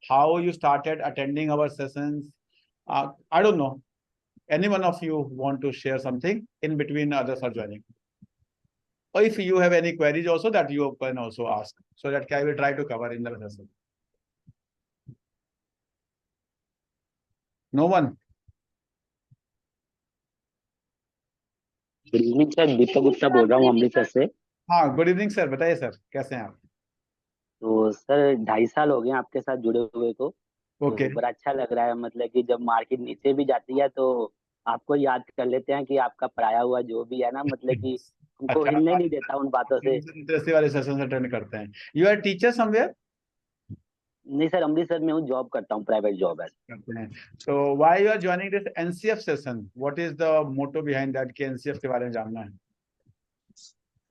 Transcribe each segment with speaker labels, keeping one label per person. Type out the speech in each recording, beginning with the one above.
Speaker 1: how you started attending our sessions. I don't know. Any one of you want to share something in between others are joining? Or if you have any queries also, that you can also ask, so that I will try to cover in the session. No one?
Speaker 2: Good evening sir, Deepak Gupta बोल रहा हूँ अमृतसर से।
Speaker 1: हाँ, good evening sir, बताइए sir, कैसे हैं आप?
Speaker 2: तो सर 2.5 साल हो गए आपके साथ जुड़े हुए को।
Speaker 1: ओके।
Speaker 2: तो बड़ा अच्छा लग रहा है, मतलब कि जब मार्केट नीचे भी जाती है तो आपको याद कर लेते हैं कि आपका पढ़ाया हुआ जो भी है ना, मतलब कि हमको
Speaker 1: अच्छा,
Speaker 2: हिलने नहीं देता उन बातों से।
Speaker 1: इंटरेस्टिंग वाले सेशन अटेंड करते हैं। You are teacher somewhere?
Speaker 2: नहीं सर, अमृतसर में हूँ, जॉब करता हूँ, प्राइवेट जॉब है।
Speaker 1: करते हैं। So why you are joining this NCF session? What is the motto behind that कि NCF के बारे में जानना है?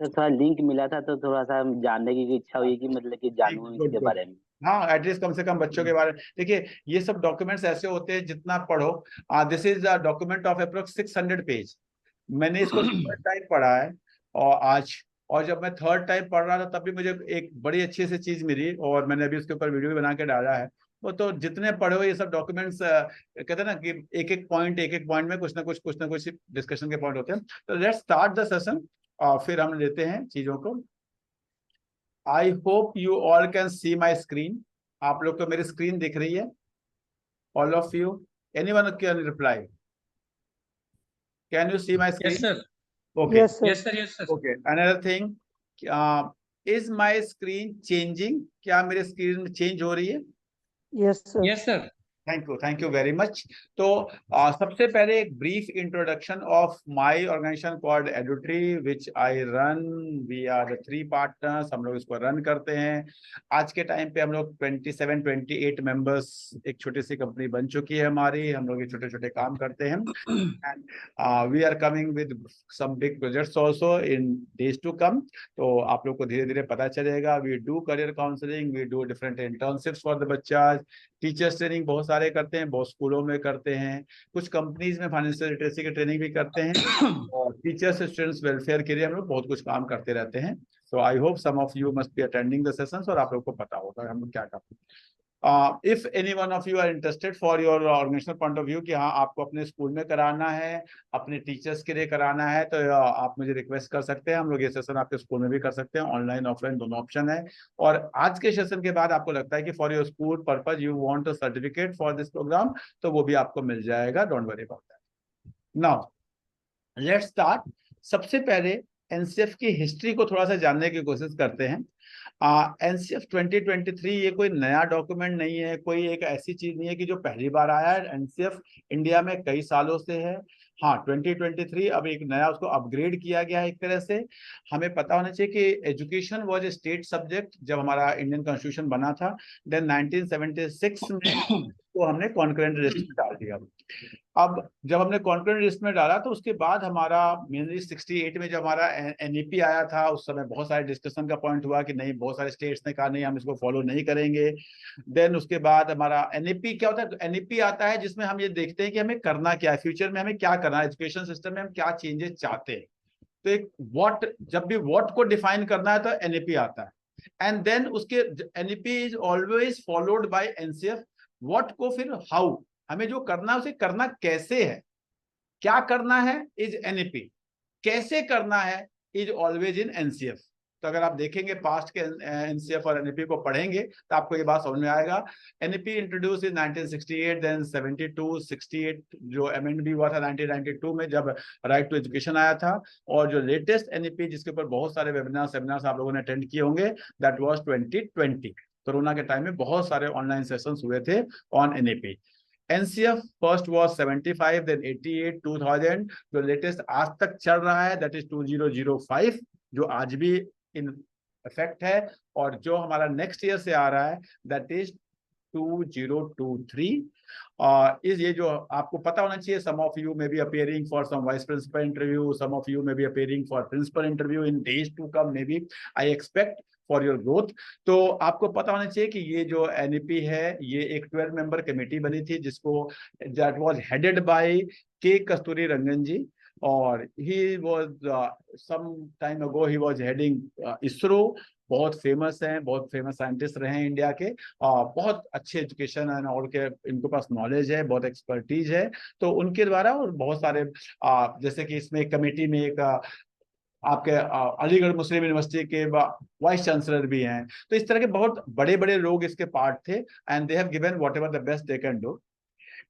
Speaker 2: सर थोड़ा लिंक मिला था तो थोड़ा सा जानने की इच्छा हुई कि मतलब कि जानूं
Speaker 1: गुड
Speaker 2: इसके
Speaker 1: गुड।
Speaker 2: बारे में।
Speaker 1: हाँ, एटलीस्ट कम से कम बच्चों के बारे में देखिए। ये सब डॉक्यूमेंट्स ऐसे होते हैं, जितना पढ़ो। This is a document of approx 600 page. मैंने इसको थर्ड टाइम पढ़ा है और आज, और जब मैं थर्ड टाइम पढ़ रहा था तब भी मुझे एक बड़ी अच्छी सी चीज मिली, और मैंने अभी उसके ऊपर वीडियो भी बना के डाला है। वो तो जितने पढ़े हो ये सब डॉक्यूमेंट्स, कहते हैं ना कि एक एक पॉइंट में कुछ ना कुछ डिस्कशन के पॉइंट होते हैं। तो लेट्स स्टार्ट द सेशन, और फिर हम लेते हैं चीजों को। I hope you all can see my screen. आप लोग को मेरी स्क्रीन दिख रही है? All of you, anyone can reply? Can you see my screen?
Speaker 3: Yes, sir.
Speaker 1: Okay.
Speaker 4: Yes, sir.
Speaker 3: Yes, sir. Yes, sir.
Speaker 1: Okay. Another thing, is my screen changing? क्या मेरी screen change हो रही है?
Speaker 4: Yes, sir.
Speaker 3: Yes, sir.
Speaker 1: Thank you very much. तो सबसे पहले एक brief introduction of my organisation called Edutree which I run. We are the 3 partners, हम लोग इसको रन करते हैं। आज के टाइम पे हम लोग 27-28 मेंबर्स, एक छोटी सी कंपनी बन चुकी है हमारी। हम लोग ये छोटे छोटे काम करते हैं। And we are coming with some big projects also in days to come. तो आप लोग को धीरे धीरे पता चलेगा। We do career counselling, we do different internships for the बच्चा। टीचर्स ट्रेनिंग बहुत सारे करते हैं, बहुत स्कूलों में करते हैं, कुछ कंपनीज में फाइनेंशियल लिटरेसी की ट्रेनिंग भी करते हैं, और टीचर्स स्टूडेंट्स वेलफेयर के लिए हम लोग बहुत कुछ काम करते रहते हैं। So I hope some of you must be attending the sessions, और आप लोग को पता होगा हम लोग क्या करते हैं। If any one of you are interested for your organisational point of view कि हाँ आपको अपने स्कूल में कराना है, अपने टीचर्स के लिए कराना है, तो आप मुझे रिक्वेस्ट कर सकते हैं। हम लोग ये सेशन आपके स्कूल में भी कर सकते हैं, ऑनलाइन ऑफलाइन दोनों ऑप्शन है। और आज के सेशन के बाद आपको लगता है कि for your school purpose you want a certificate for this programme, तो वो भी आपको मिल जाएगा। Don't worry about that. Now let's start. सबसे पहले एनसीएफ की हिस्ट्री को थोड़ा सा जानने की कोशिश करते हैं। एनसीएफ 2023 ये कोई नया डॉक्यूमेंट नहीं है, कोई एक ऐसी चीज नहीं है कि जो पहली बार आया है। एनसीएफ इंडिया में कई सालों से है। हाँ, 2023 अब एक नया उसको अपग्रेड किया गया है एक तरह से। हमें पता होना चाहिए कि education was a state subject जब हमारा इंडियन कॉन्स्टिट्यूशन बना था। देन 1976 में तो हमने कॉन्करेंट लिस्ट में डाल दिया। अब जब हमने कॉन्करेंट लिस्ट में डाला तो उसके बाद हमारा मेनली 68 में जब हमारा एनईपी आया था, उस समय बहुत सारे डिस्कशन का पॉइंट हुआ कि नहीं, बहुत सारे स्टेट्स ने कहा नहीं हम इसको फॉलो नहीं करेंगे। देन उसके बाद हमारा एनईपी क्या होता है, एनईपी आता है जिसमें हम ये देखते हैं कि हमें करना क्या है, फ्यूचर में हमें क्या करना है, एजुकेशन सिस्टम में हम क्या चेंजेस चाहते हैं। तो एक व्हाट, जब भी व्हाट को डिफाइन करना है तो एनईपी आता है। एंड देन उसके NEP is always followed by NCF. What को फिर हाउ, हमें जो करना है उसे करना कैसे है, क्या करना है इज एनईपी, कैसे करना है इज ऑलवेज इन एनसीएफ। तो अगर आप देखेंगे पास्ट के एनसीएफ और एनईपी को पढ़ेंगे तो आपको ये बात समझ में आएगा। एनईपी इंट्रोड्यूस इन 1968, देन 72, 68 जो अमेंड भी हुआ था 1992 में जब राइट टू एजुकेशन आया था। और जो लेटेस्ट एनईपी जिसके ऊपर बहुत सारे वेबिनार सेमिनार्स आप लोगों ने अटेंड किए होंगे, दैट वाज 2020। कोरोना के टाइम में बहुत सारे ऑनलाइन सेशंस हुए थे on NEP. NCF first was 75, then 88, 2000, जो लेटेस्ट आज तक चल रहा है दैट इज 2005, जो आज भी इन इफेक्ट है। और जो हमारा नेक्स्ट ईयर से आ रहा है दैट इज 2023। इस ये जो आपको पता होना चाहिए, some of you may be appearing for some vice principal interview, some of you may be appearing for principal interview in days to come, may be I expect for your growth. तो आपको पता होना चाहिए कि ये जो NEP है ये एक 12 मेंबर कमेटी बनी थी जिसको दैट वाज हेडेड बाय के कस्तूरी रंगन जी। और he was some time ago he was heading ISRO, बहुत फेमस हैं, बहुत फेमस साइंटिस्ट रहे हैं इंडिया के, बहुत अच्छे एजुकेशन है और के इनके पास नॉलेज है, बहुत एक्सपर्टीज है। तो उनके द्वारा और बहुत सारे जैसे कि इसमें कमेटी में एक आपके अलीगढ़ मुस्लिम यूनिवर्सिटी के वाइस चांसलर भी हैं। तो इस तरह के बहुत बड़े बड़े लोग इसके पार्ट थे, and they have given whatever the best they can do.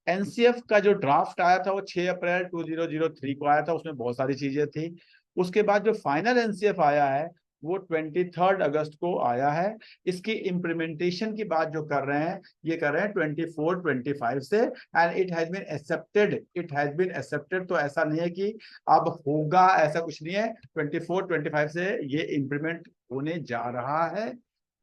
Speaker 1: NCF का जो ड्राफ्ट आया था वो 6 अप्रैल 2003 को आया था, उसमें बहुत सारी चीजें थी। उसके बाद जो फाइनल एनसीएफ आया है वो 23 अगस्त को आया है। इसकी इम्प्लीमेंटेशन की बात जो कर रहे हैं, ये कर रहे हैं 24-25 से, and it has been accepted, it has been accepted. तो ऐसा नहीं है कि अब होगा, ऐसा कुछ नहीं है। 24-25 से ये इम्प्लीमेंट होने जा रहा है।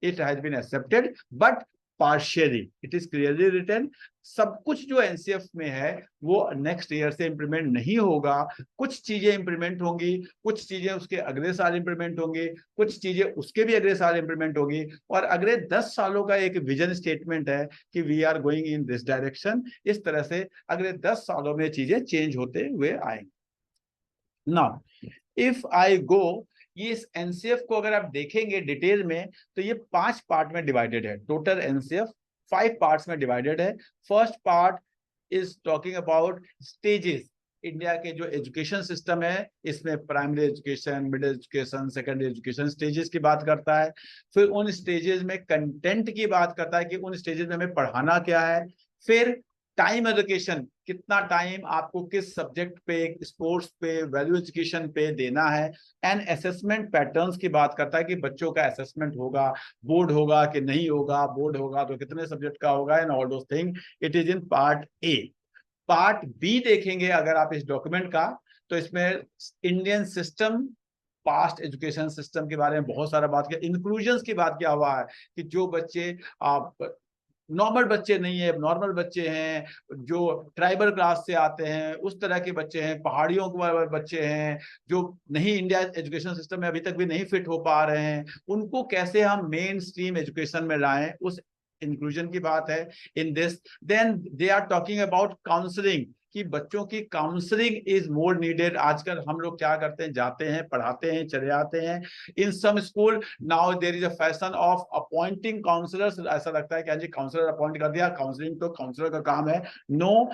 Speaker 1: It has been accepted but partially, it is clearly written. सब कुछ जो एनसीएफ में है वो नेक्स्ट ईयर से इंप्लीमेंट नहीं होगा। कुछ चीजें इंप्लीमेंट होंगी, कुछ चीजें उसके अगले साल इंप्लीमेंट होंगी, कुछ चीजें उसके भी अगले साल इंप्लीमेंट होगी। और अगले 10 सालों का एक विजन स्टेटमेंट है कि we are going in this direction. इस तरह से अगले 10 सालों में चीजें चेंज होते हुए आएंगी। नाउ इफ आई गो, ये इस एनसीएफ को अगर आप देखेंगे डिटेल में तो ये 5 पार्ट में डिवाइडेड है। टोटल एनसीएफ 5 पार्ट्स में डिवाइडेड है। First part is talking about stages. India के जो एजुकेशन सिस्टम है इसमें primary education, middle education, secondary education stages की बात करता है। फिर उन स्टेजेस में कंटेंट की बात करता है कि उन स्टेजेस में हमें पढ़ाना क्या है। फिर टाइम एलोकेशन, कितना टाइम आपको किस सब्जेक्ट पे, स्पोर्ट्स पे, वैल्यू एजुकेशन पे देना है। एंड असेसमेंट पैटर्न्स की बात करता है कि बच्चों का असेसमेंट होगा, बोर्ड होगा कि नहीं होगा, बोर्ड होगा तो कितने सब्जेक्ट का होगा, and all those thing. It is in part A. Part B देखेंगे अगर आप इस डॉक्यूमेंट का, तो इसमें Indian system, past education system के बारे में बहुत सारा बात किया। इंक्लूजन की बात क्या हुआ है कि जो बच्चे आप नॉर्मल बच्चे नहीं है, नॉर्मल बच्चे हैं, जो ट्राइबल क्लास से आते हैं उस तरह के बच्चे हैं, पहाड़ियों के बच्चे हैं जो नहीं इंडिया एजुकेशन सिस्टम में अभी तक भी नहीं फिट हो पा रहे हैं, उनको कैसे हम मेन स्ट्रीम एजुकेशन में लाएं, उस इंक्लूजन की बात है in this. Then they are talking about counselling, कि बच्चों की काउंसलिंग इज मोर नीडेड। आजकल हम लोग क्या करते हैं, जाते हैं, पढ़ाते हैं, चले आते हैं। In some school now there is a fashion of appointing counsellors. ऐसा लगता है कि हाँ जी काउंसलर अपॉइंट कर दिया, काउंसलिंग तो काउंसलर का काम है। No,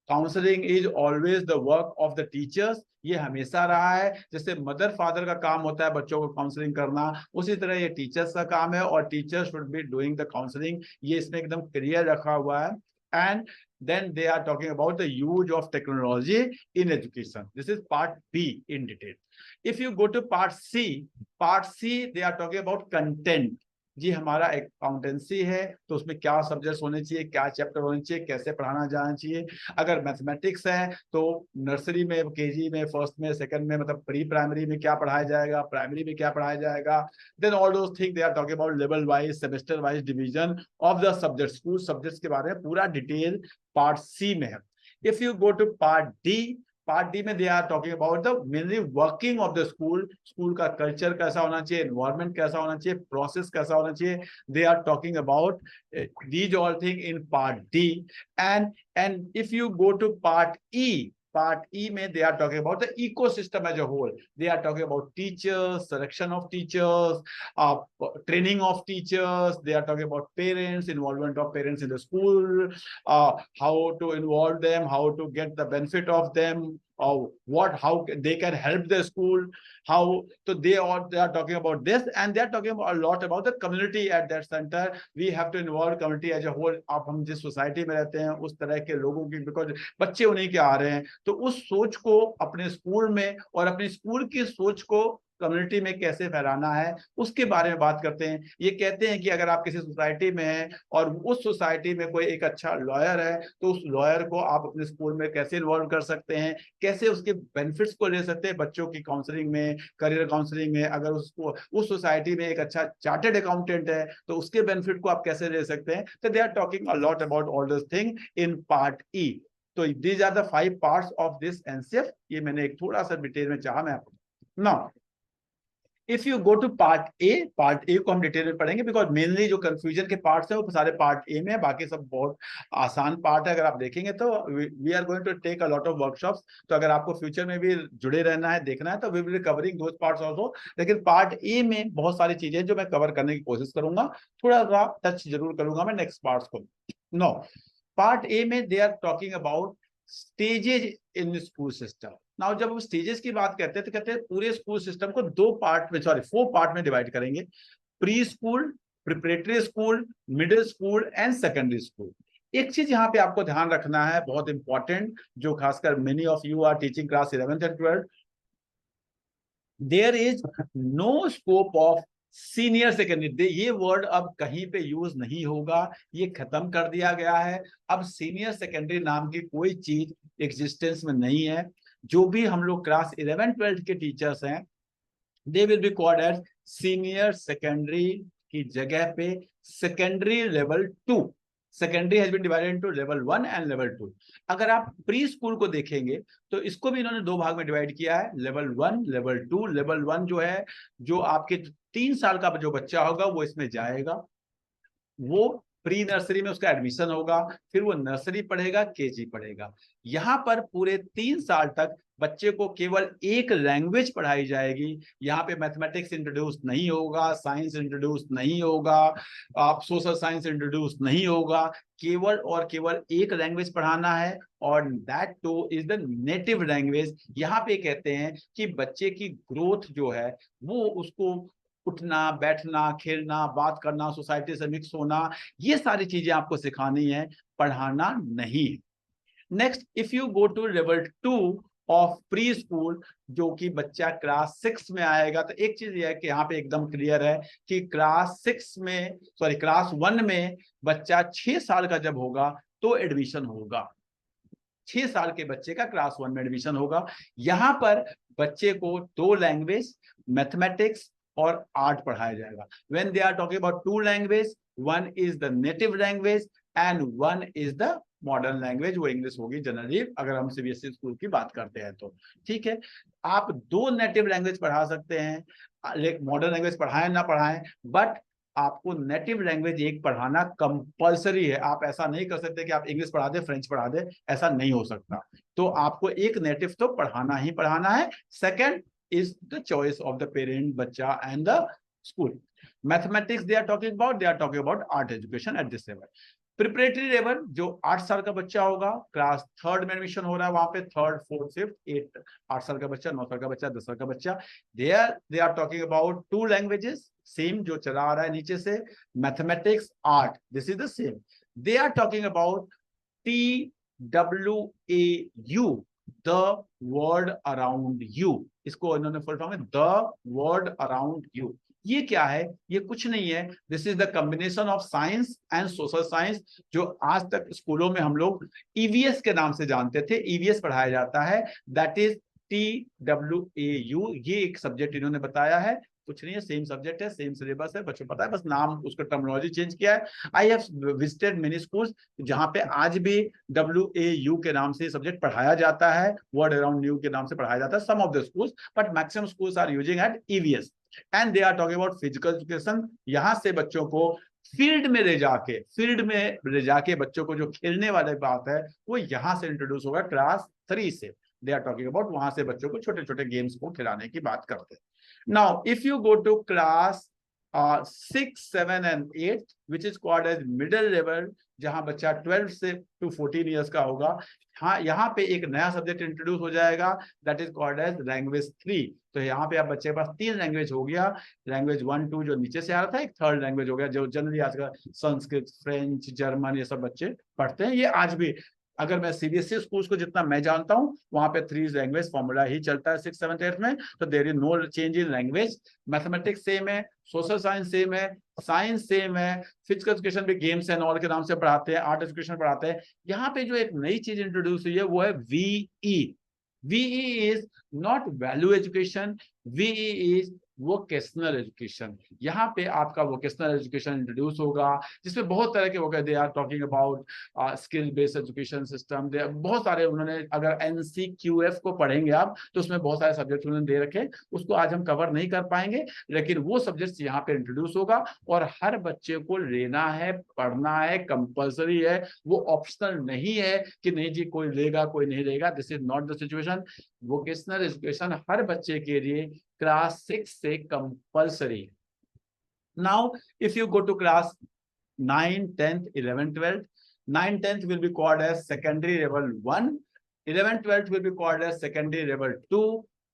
Speaker 1: counselling is always the work of the teachers. ये हमेशा रहा है। जैसे मदर फादर का काम होता है बच्चों को काउंसलिंग करना, उसी तरह ये टीचर्स का काम है, और teachers should be doing the counselling. ये इसमें एकदम क्लियर रखा हुआ है। And then they are talking about the use of technology in education. This is part B in detail. If you go to part C, they are talking about content. जी हमारा accountancy है तो उसमें क्या subjects होने चाहिए, क्या chapter होने चाहिए, कैसे पढ़ाना जाना चाहिए। अगर मैथमेटिक्स है तो नर्सरी में, केजी में, फर्स्ट में, सेकंड में, मतलब प्री प्राइमरी में क्या पढ़ाया जाएगा, प्राइमरी में क्या पढ़ाया जाएगा। Then all those thing they are talking about level wise, semester wise division of the subjects. School subjects के बारे में पूरा डिटेल पार्ट सी में है। If you go to part D में they are talking about the mainly working of the school. School का culture कैसा होना चाहिए, एनवायरमेंट कैसा होना चाहिए, प्रोसेस कैसा होना चाहिए। They are talking about these all thing in part D. And if you go to part E में they are talking about the ecosystem as a whole. They are talking about teachers, selection of teachers, training of teachers. They are talking about parents, involvement of parents in the school, how to involve them, how to get the benefit of them, how they can help the school, how. So they are talking about this, and they are talking about a lot about the community at that center. We have to involve community as a whole. आप हम जिस society में रहते हैं उस तरह के लोगों की, बिकॉज बच्चे उन्हीं के आ रहे हैं, तो उस सोच को अपने स्कूल में और अपने स्कूल की सोच को कम्युनिटी में कैसे फैलाना है उसके बारे में बात करते हैं। ये कहते हैं कि अगर आप किसी सोसाइटी में हैं और उस सोसाइटी में कोई एक अच्छा लॉयर है तो उस लॉयर को आप अपने स्कूल में कैसे इन्वॉल्व कर सकते हैं, कैसे उसके बेनिफिट्स को ले सकते हैं बच्चों की काउंसलिंग में, करियर काउंसलिंग में। अगर उसको उस सोसाइटी में एक अच्छा चार्टर्ड अकाउंटेंट है तो उसके बेनिफिट को आप कैसे ले सकते हैं। तो they are talking a lot about all this thing in part E. तो these are the 5 parts of this NCF. ये मैंने एक थोड़ा सा डिटेल में चाहा मैं आपको। Now if you go to part A को हम डिटेल में पढ़ेंगे, बिकॉज मेनली जो कंफ्यूजन के पार्ट्स है वो सारे पार्ट ए में है, बाकी सब बहुत आसान पार्ट है। अगर आप देखेंगे तो we are going to take a lot of workshops, तो अगर आपको फ्यूचर में भी जुड़े रहना है, देखना है, तो we will be covering those parts also. लेकिन पार्ट ए में बहुत सारी चीजें जो मैं कवर करने की कोशिश करूंगा, थोड़ा सा टच जरूर करूंगा मैं नेक्स्ट पार्ट्स को। नो, पार्ट ए में they are talking about stages in school system. Now जब हम स्टेजेस की बात करते हैं तो कहते हैं पूरे स्कूल सिस्टम को 4 पार्ट में डिवाइड करेंगे। Pre school, preparatory school, middle school and secondary school. एक चीज यहाँ पे आपको ध्यान रखना है, बहुत इंपॉर्टेंट, जो खासकर many of you are teaching class 11th and 12th, there is no scope of senior secondary. ये वर्ड अब कहीं पे यूज नहीं होगा, ये खत्म कर दिया गया है। अब सीनियर सेकेंडरी नाम की कोई चीज एग्जिस्टेंस में नहीं है। जो भी हम लोग क्लास 11 12 के टीचर्स हैं, they will be called as senior secondary की जगह पे secondary level 2। Secondary has been divided into level 1 and level 2। अगर आप प्री स्कूल को देखेंगे तो इसको भी इन्होंने 2 भाग में डिवाइड किया है, लेवल 1 लेवल 2। लेवल 1 जो है, जो आपके 3 साल का जो बच्चा होगा वो इसमें जाएगा, वो प्री नर्सरी में उसका एडमिशन होगा, फिर वो नर्सरी पढ़ेगा, केजी पढ़ेगा। यहाँ पर पूरे 3 साल तक बच्चे को केवल एक लैंग्वेज पढ़ाई जाएगी। यहाँ पे मैथमेटिक्स इंट्रोड्यूस नहीं होगा, साइंस इंट्रोड्यूस नहीं होगा, आप सोशल साइंस इंट्रोड्यूस नहीं होगा। केवल और केवल एक लैंग्वेज पढ़ाना है, और that two is the native language. यहाँ पे कहते हैं कि बच्चे की ग्रोथ जो है वो उसको उठना, बैठना, खेलना, बात करना, सोसाइटी से मिक्स होना, ये सारी चीजें आपको सिखानी है, पढ़ाना नहीं। Next, if you go to level 2 of pre school, जो कि बच्चा क्लास 6 में आएगा, तो एक चीज ये है कि यहाँ पे एकदम क्लियर है कि क्लास 1 में बच्चा 6 साल का जब होगा तो एडमिशन होगा। 6 साल के बच्चे का क्लास 1 में एडमिशन होगा। यहाँ पर बच्चे को 2 लैंग्वेज, मैथमेटिक्स और आर्ट पढ़ाया जाएगा। When they are talking about 2 language, one is the native language and one is the modern language, वो इंग्लिश होगी जनरली अगर हम सीबीएसई स्कूल की बात करते हैं तो। ठीक है, आप 2 नेटिव लैंग्वेज पढ़ा सकते हैं, मॉडर्न लैंग्वेज पढ़ाएं ना पढ़ाएं, बट आपको नेटिव लैंग्वेज एक पढ़ाना कंपलसरी है। आप ऐसा नहीं कर सकते कि आप इंग्लिश पढ़ा दे, फ्रेंच पढ़ा दे, ऐसा नहीं हो सकता। तो आपको एक नेटिव तो पढ़ाना ही पढ़ाना है। Second is the choice of the parent, bacha and the school. Mathematics they are talking about art education at this level. Preparatory level, जो 8 साल का बच्चा होगा, क्लास 3rd में एडमिशन हो रहा है, वहां पे 3rd 4th 5th 8 8 साल का बच्चा, 9 साल का बच्चा, 10 साल का बच्चा, they are talking about 2 languages, same जो चला आ रहा है नीचे से, mathematics, art, this is the same. They are talking about TWAU, the world around you. इसको इन्होंने फुल फॉर्म में द वर्ल्ड अराउंड यू। ये क्या है? ये कुछ नहीं है, this is the combination of science and social science, जो आज तक स्कूलों में हम लोग ईवीएस के नाम से जानते थे, ईवीएस पढ़ाया जाता है, दैट इज TWAU। ये एक सब्जेक्ट इन्होंने बताया है, कुछ नहीं है, सेम सब्जेक्ट है, सेम सिलेबस है, बच्चों पता है, बस नाम उसका टर्मिनोलॉजी चेंज किया है। I have visited many schools जहां पे आज भी WAU के नाम से सब्जेक्ट पढ़ाया जाता है, वर्ड अराउंड यू के नाम से पढ़ाया जाता है, some of the schools, but maximum schools are using at EVS and they are talking about physical education. यहाँ से बच्चों को फील्ड में ले जाके बच्चों को जो खेलने वाली बात है वो यहाँ से इंट्रोड्यूस होगा क्लास 3 से। दे आर टॉकिंग अबाउट, वहां से बच्चों को छोटे छोटे गेम्स को खिलाने की बात करते हैं। Now, if you go to class 6, 7 and 8, which is called as middle level, जहां बच्चा 12 से to 14 years का होगा, हाँ, यहाँ पे एक नया सब्जेक्ट इंट्रोड्यूस हो जाएगा, that is called as language 3। तो यहाँ पे आप बच्चे के पास 3 लैंग्वेज हो गया, लैंग्वेज 1 2 जो नीचे से आ रहा था, एक 3rd लैंग्वेज हो गया, जो जनरली आजकल संस्कृत, फ्रेंच, जर्मन ये सब बच्चे पढ़ते हैं। ये आज भी अगर मैं सीबीएसई स्कूल्स को जितना मैं जानता हूं, वहां पे 3 लैंग्वेज फॉर्मूला ही चलता है 6 7 8 में, तो there is no change in language. Mathematics same है, सोशल साइंस सेम है, साइंस सेम है, फिजिकल एजुकेशन भी गेम्स एंड ऑल के नाम से पढ़ाते हैं, आर्ट एजुकेशन पढ़ाते हैं। यहाँ पे जो एक नई चीज इंट्रोड्यूस हुई है वो है VE। VE is not value education, VE is vocational education. यहाँ पे आपका वोकेशनल एजुकेशन इंट्रोड्यूस होगा, जिसमें बहुत तरह के होगा। They are talking about skill based education system, बहुत सारे उन्होंने, अगर NCQF को पढ़ेंगे आप तो उसमें बहुत सारे सब्जेक्ट उन्होंने दे रखे, उसको आज हम कवर नहीं कर पाएंगे, लेकिन वो सब्जेक्ट्स यहाँ पे इंट्रोड्यूस होगा और हर बच्चे को लेना है, पढ़ना है, कंपल्सरी है, वो ऑप्शनल नहीं है कि नहीं जी कोई लेगा कोई नहीं लेगा। This is not the situation. Vocational education हर बच्चे के लिए क्लास 6 से compulsory. Now if you go to class 9, 10th, 11th, 12th, 9, 10th will be called as secondary level 1, 11th, 12th will be called as secondary level 2।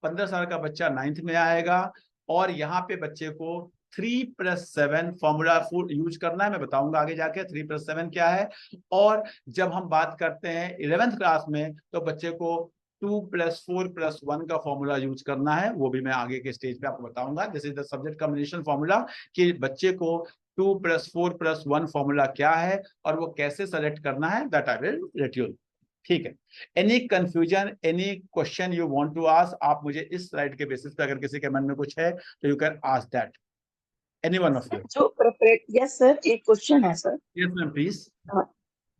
Speaker 1: 15 साल का बच्चा 9th में आएगा और यहाँ पे बच्चे को 3+7 फॉर्मूला यूज करना है। मैं बताऊंगा आगे जाके 3+7 क्या है। और जब हम बात करते हैं 11th क्लास में तो बच्चे को 2+4+1 का फॉर्मूला यूज करना है, वो भी मैं आगे के स्टेज पे आपको बताऊंगा। This is the subject combination formula, कि बच्चे को 2+4+1 फॉर्मूला क्या है और वो कैसे सेलेक्ट करना है, that I will let you. ठीक है, any confusion, any question you want to ask, आप मुझे इस स्लाइड के बेसिस पे अगर किसी के मन में कुछ है तो you can ask that, any one of you.
Speaker 3: जो प्रिपरेट, यस सर, एक क्वेश्चन है sir.
Speaker 1: Yes ma'am please.